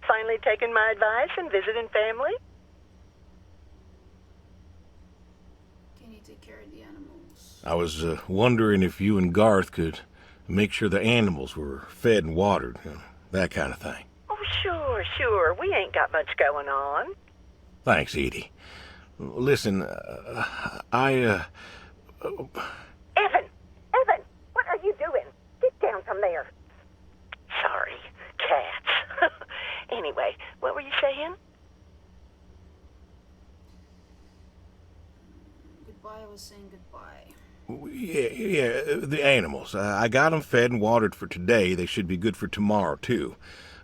Finally taking my advice and visiting family? Can you take care of the animals? I was wondering if you and Garth could make sure the animals were fed and watered, that kind of thing. Oh, sure. We ain't got much going on. Thanks, Edie. Listen, Evan, what are you doing? Get down from there. Sorry, cats. Anyway, what were you saying? Goodbye, I was saying goodbye. Yeah, the animals. I got them fed and watered for today. They should be good for tomorrow, too.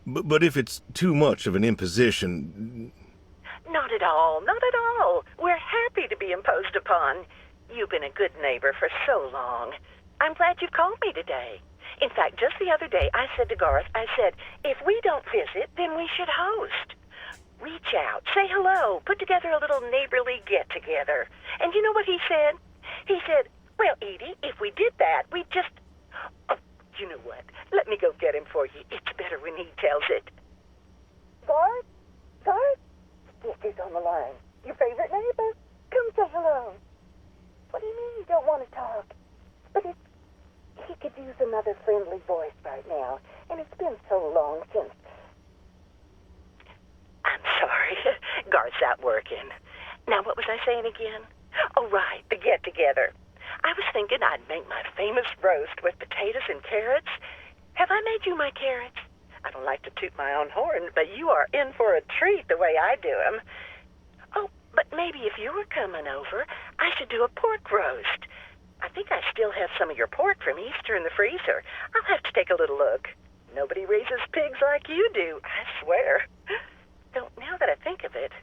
But if it's too much of an imposition... Not at all. We're happy to be imposed upon. You've been a good neighbor for so long. I'm glad you called me today. In fact, just the other day, I said to Garth, if we don't visit, then we should host. Reach out, say hello, put together a little neighborly get-together. And you know what he said? He said, well, Edie, if we did that, we'd just... Oh, you know what? Let me go get him for you. It's better when he tells it. Garth? This is on the line. Your favorite neighbor? Come say hello. What do you mean you don't want to talk? But he could use another friendly voice right now, and it's been so long since... I'm sorry. Garth's out working. Now, what was I saying again? Oh, right, the get-together. I was thinking I'd make my famous roast with potatoes and carrots. Have I made you my carrots? I don't like to toot my own horn, but you are in for a treat the way I do them. Oh, but maybe if you were coming over, I should do a pork roast. I think I still have some of your pork from Easter in the freezer. I'll have to take a little look. Nobody raises pigs like you do, I swear. Though, now that I think of it,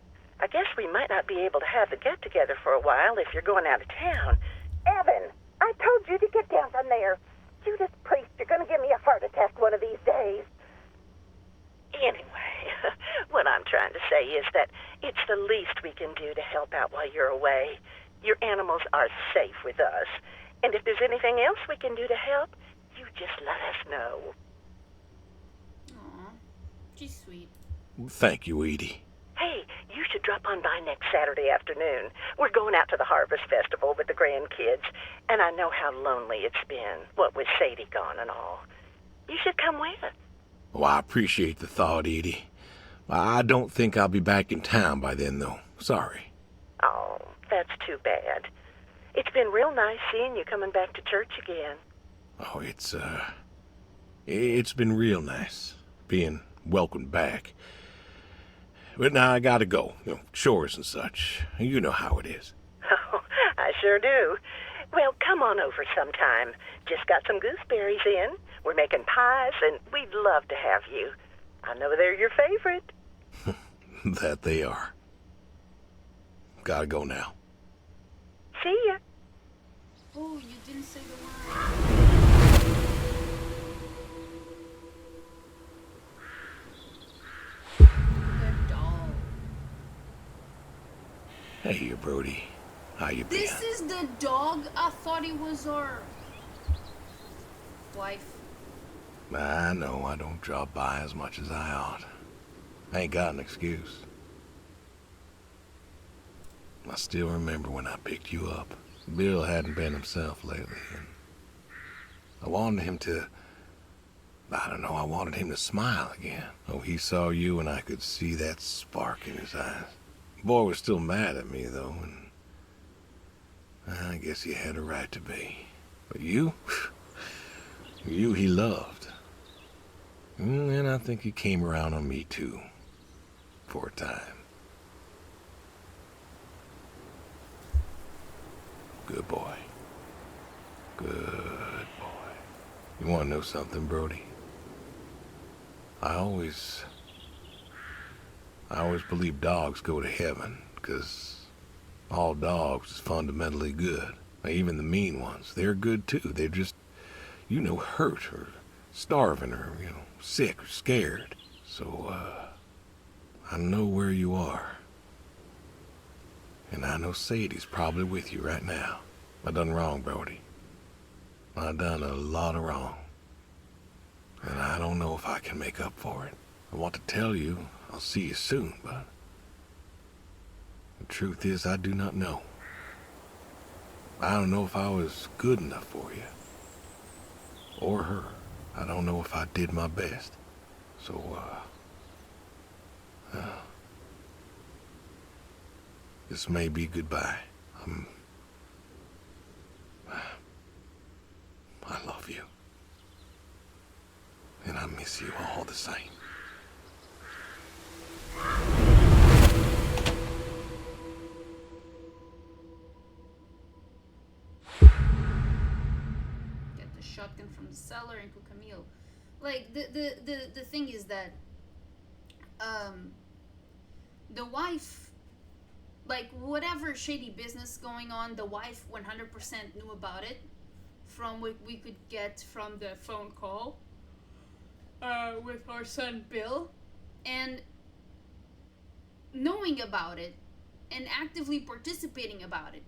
I guess we might not be able to have the get-together for a while if you're going out of town. Evan, I told you to get down from there. Judas Priest, you're going to give me a heart attack one of these days. Anyway, what I'm trying to say is that it's the least we can do to help out while you're away. Your animals are safe with us. And if there's anything else we can do to help, you just let us know. Aw, she's sweet. Thank you, Edie. Hey, you should drop on by next Saturday afternoon. We're going out to the Harvest Festival with the grandkids, and I know how lonely it's been, what with Sadie gone and all. You should come with. Well, I appreciate the thought, Edie. I don't think I'll be back in town by then, though. Sorry. Oh, that's too bad. It's been real nice seeing you coming back to church again. Oh, it's been real nice being welcomed back. But now I gotta go. Chores and such. You know how it is. Oh, I sure do. Well, come on over sometime. Just got some gooseberries in. We're making pies, and we'd love to have you. I know they're your favorite. That they are. Gotta go now. See ya. Oh, you didn't say the line. The dog. Hey, Brody. How you been? This is the dog? I thought it was our wife. I know I don't drop by as much as I ought. I ain't got an excuse. I still remember when I picked you up. Bill hadn't been himself lately, and I wanted him to... I wanted him to smile again. Oh, he saw you and I could see that spark in his eyes. The boy was still mad at me, though, and I guess he had a right to be. But you he loved. And I think he came around on me, too. For a time. Good boy. Good boy. You want to know something, Brody? I always believe dogs go to heaven, because all dogs is fundamentally good. Even the mean ones, they're good too. They're just, hurt or starving or, sick or scared. So, I know where you are. And I know Sadie's probably with you right now. I done wrong, Brody. I done a lot of wrong. And I don't know if I can make up for it. I want to tell you I'll see you soon, but the truth is I do not know. I don't know if I was good enough for you. Or her. I don't know if I did my best. So, this may be goodbye. I love you. And I miss you all the same. Get the shotgun from the cellar and cook a meal. Like, the thing is that the wife, like, whatever shady business going on, the wife 100% knew about it from what we could get from the phone call with our son Bill. And knowing about it and actively participating about it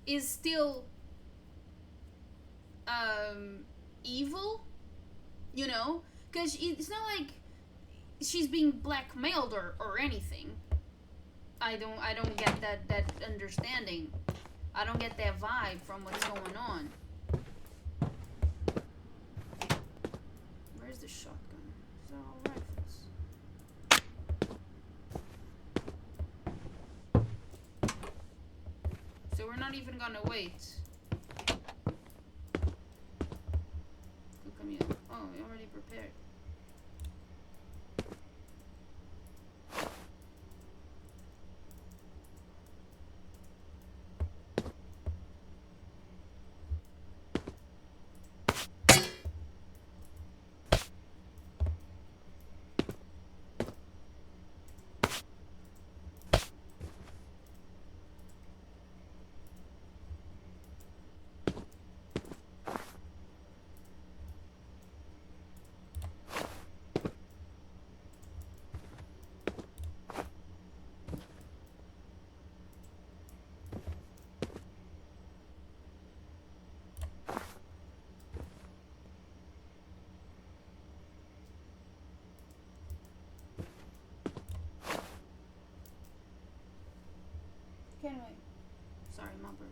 is still evil, because it's not like she's being blackmailed or anything. I don't get that understanding. I don't get that vibe from what's going on. Where's the shotgun? These are all rifles. So we're not even gonna wait. Cook a meal. Oh, we already prepared. Can't wait. Sorry, my bird.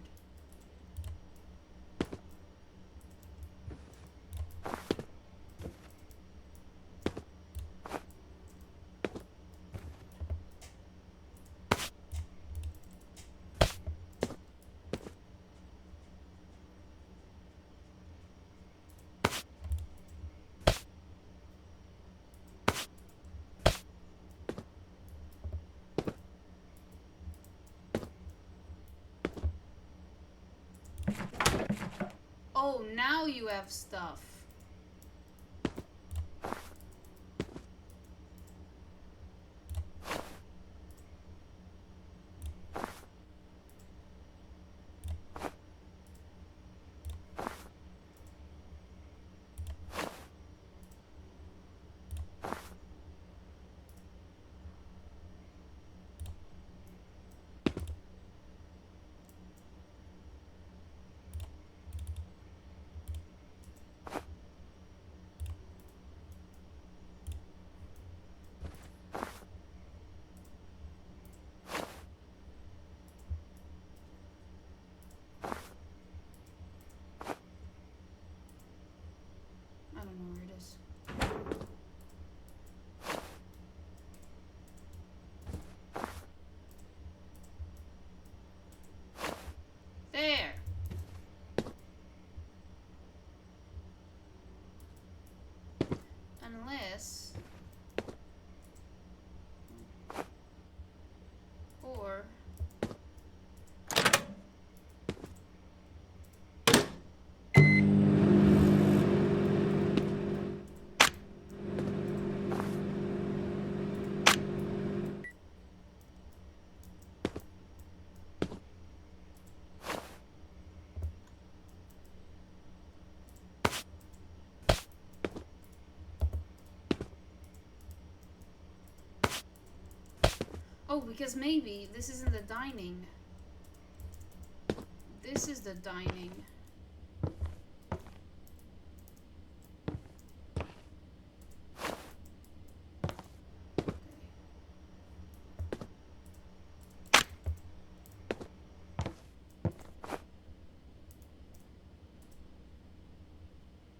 Oh, now you have stuff. I don't know where it is. There. Unless, or Oh, because maybe this isn't the dining. This is the dining.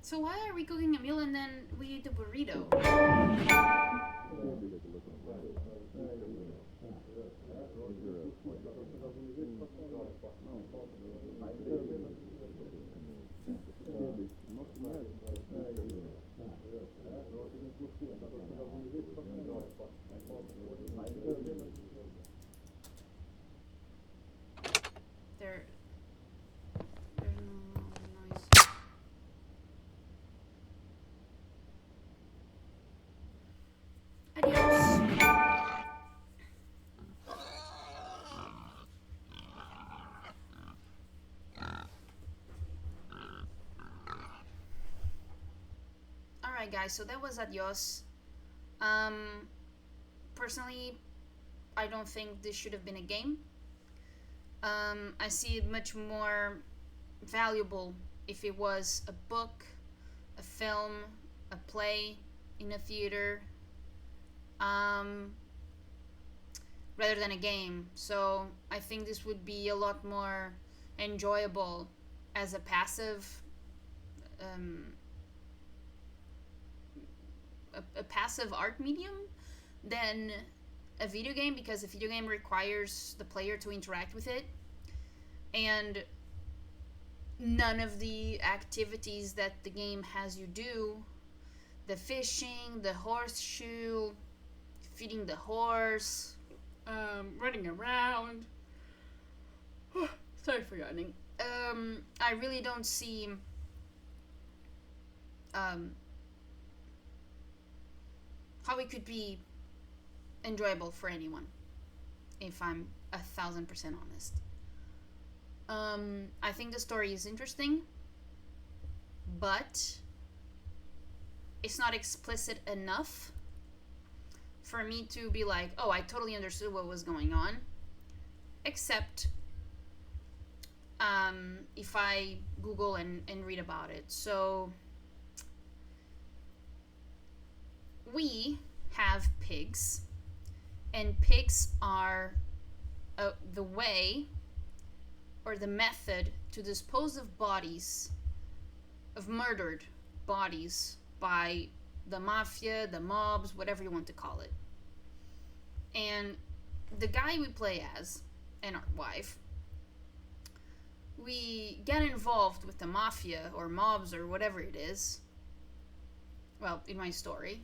So why are we cooking a meal and then we eat the burrito? There, there's no noise. Adios. Alright guys, so that was Adios. Personally, I don't think this should have been a game. I see it much more valuable if it was a book, a film, a play in a theater, rather than a game. So I think this would be a lot more enjoyable as a passive, a passive art medium than a video game, because a video game requires the player to interact with it, and none of the activities that the game has you do, the fishing, the horseshoe, feeding the horse, running around, sorry for yawning, I really don't see how it could be enjoyable for anyone, if I'm 1,000% honest. I think the story is interesting, but it's not explicit enough for me to be like, oh, I totally understood what was going on, except if I Google and read about it. So we have pigs, and pigs are the way or the method to dispose of bodies, of murdered bodies by the mafia, the mobs, whatever you want to call it. And the guy we play as, and our wife, we get involved with the mafia or mobs or whatever it is, well, in my story,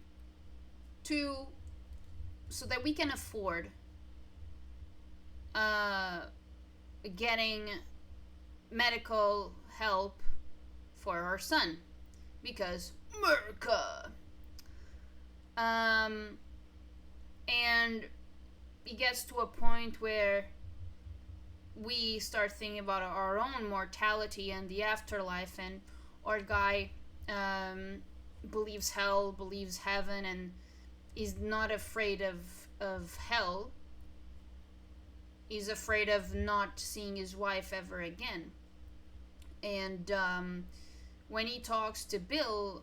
so that we can afford getting medical help for our son, because America. And it gets to a point where we start thinking about our own mortality and the afterlife, and our guy believes hell, believes heaven, and is not afraid of hell. He's afraid of not seeing his wife ever again. And when he talks to Bill,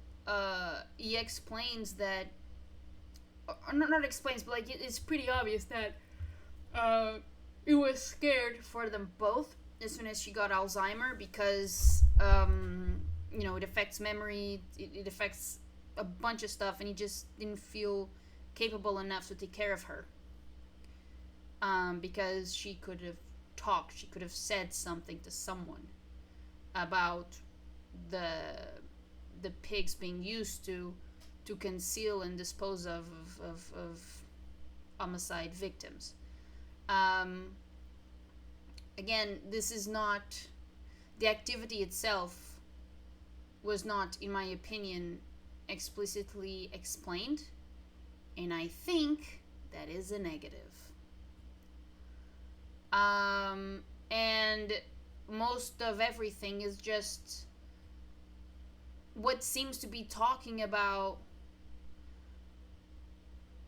he explains that, or not explains, but like it's pretty obvious that he was scared for them both as soon as she got Alzheimer, because it affects memory, it affects a bunch of stuff, and he just didn't feel capable enough to take care of her. Because she could have talked, she could have said something to someone about the pigs being used to conceal and dispose of homicide victims. Again, this is not, the activity itself was not, in my opinion, explicitly explained, and I think that is a negative. And most of everything is just what seems to be talking about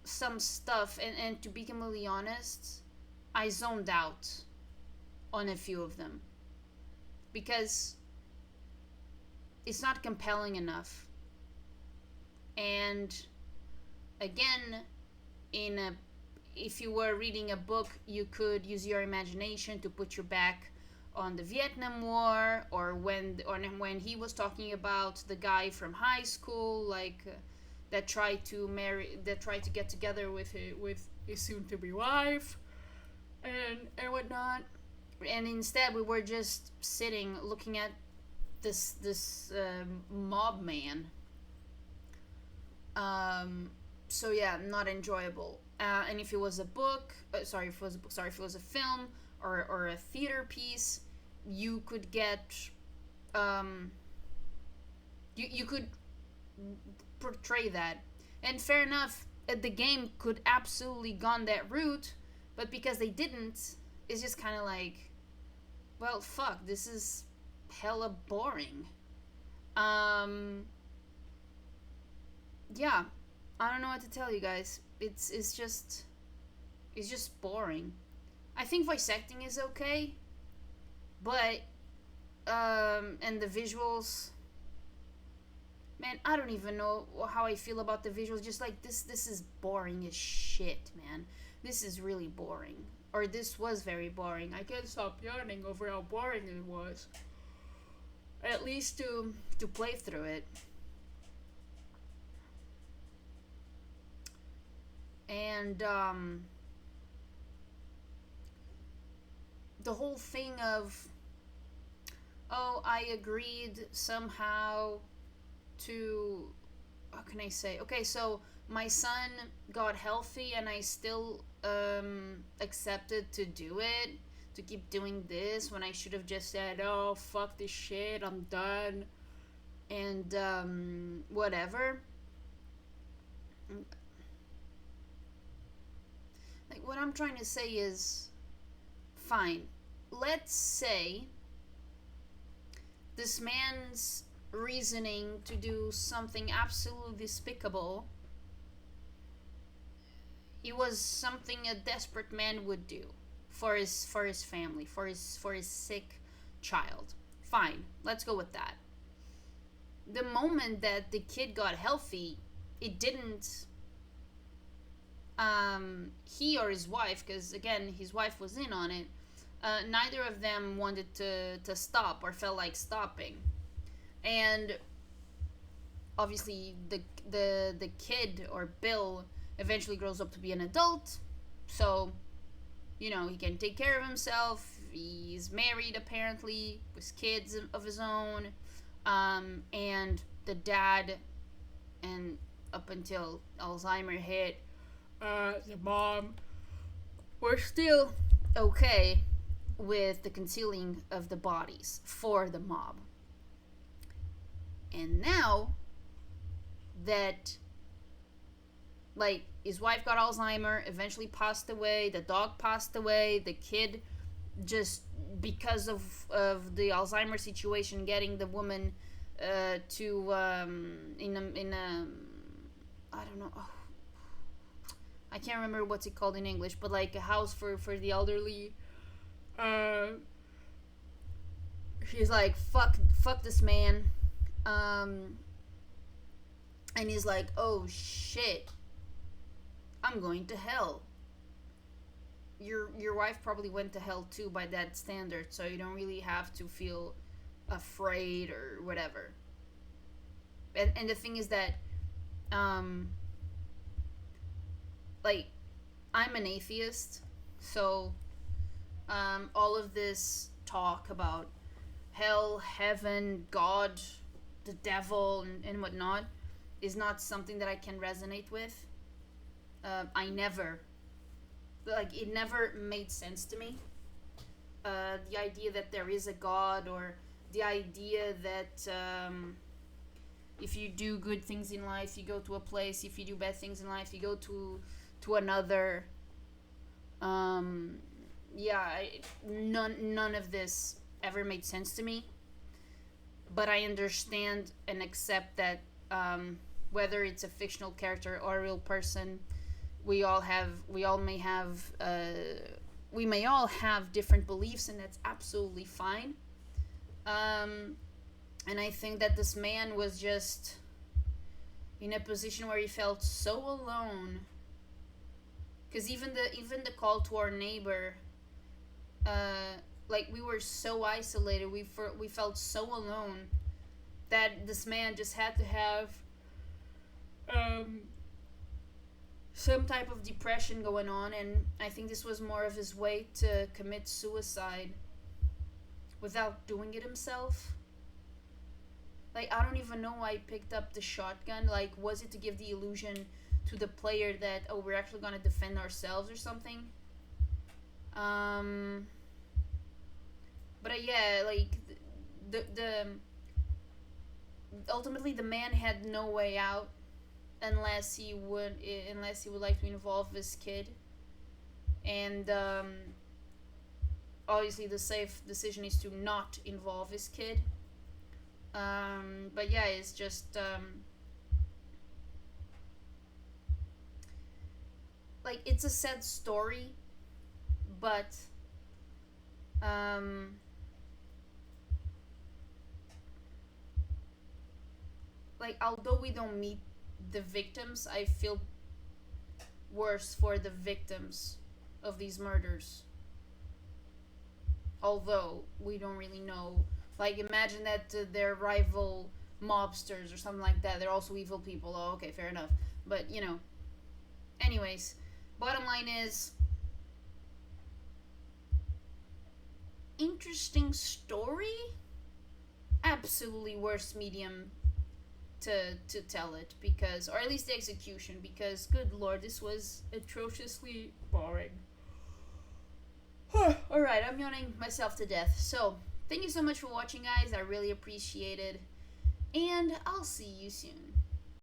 some stuff, and to be completely honest, I zoned out on a few of them because it's not compelling enough. And again, in a if you were reading a book, you could use your imagination to put you back on the Vietnam War, or when he was talking about the guy from high school, like that tried to get together with his soon-to-be wife, and whatnot. And instead, we were just sitting looking at this mob man. So yeah, not enjoyable. And if it was a book, if it was a film or a theater piece, you could get, you could portray that. And fair enough, the game could absolutely gone that route, but because they didn't, it's just kind of like, well, fuck, this is hella boring. Yeah, I don't know what to tell you guys. It's just boring. I think voice acting is okay, but and the visuals, man, I don't even know how I feel about the visuals. Just like this is boring as shit, man. This is really boring. Or this was very boring. I can't stop yawning over how boring it was. At least to play through it. And the whole thing of, oh, I agreed somehow to, how can I say, okay, so my son got healthy and I still accepted to do it, to keep doing this, when I should have just said, oh, fuck this shit, I'm done, and whatever. Like, what I'm trying to say is, fine, let's say this man's reasoning to do something absolutely despicable, it was something a desperate man would do for his family, for his sick child. Fine, let's go with that. The moment that the kid got healthy, it didn't, he or his wife, because again his wife was in on it, neither of them wanted to stop or felt like stopping. And obviously the kid, or Bill, eventually grows up to be an adult, so he can take care of himself. He's married apparently with kids of his own, and the dad, and up until Alzheimer hit, the mom were still okay with the concealing of the bodies for the mob. And now that, like, his wife got Alzheimer, eventually passed away, the dog passed away, the kid, just because of the Alzheimer situation, getting the woman to in a I don't know, I can't remember what's it called in English, but like a house for the elderly. She's like, fuck this man, and he's like, oh shit, I'm going to hell. Your wife probably went to hell too by that standard, so you don't really have to feel afraid or whatever. And the thing is that, like, I'm an atheist, so all of this talk about hell, heaven, God, the devil, and whatnot is not something that I can resonate with. It never made sense to me. The idea that there is a God, or the idea that if you do good things in life, you go to a place. If you do bad things in life, you go to another. None of this ever made sense to me. But I understand and accept that whether it's a fictional character or a real person, we all may all have different beliefs, and that's absolutely fine. And I think that this man was just in a position where he felt so alone, because even the call to our neighbor, like, we were so isolated, we felt so alone that this man just had to have some type of depression going on, and I think this was more of his way to commit suicide without doing it himself. Like, I don't even know why he picked up the shotgun. Like, was it to give the illusion to the player that, oh, we're actually gonna defend ourselves or something? But yeah, like, the ultimately the man had no way out unless he would like to involve his kid, and obviously the safe decision is to not involve his kid. But yeah, it's just like, it's a sad story, but like, although we don't meet the victims, I feel worse for the victims of these murders. Although we don't really know. Like, imagine that they're rival mobsters or something like that. They're also evil people. Oh, okay, fair enough. But, you know. Anyways, bottom line is, interesting story. Absolutely worst medium to tell it, because, or at least the execution, because good lord, this was atrociously boring. Alright, I'm yawning myself to death. So, thank you so much for watching, guys. I really appreciate it. And I'll see you soon.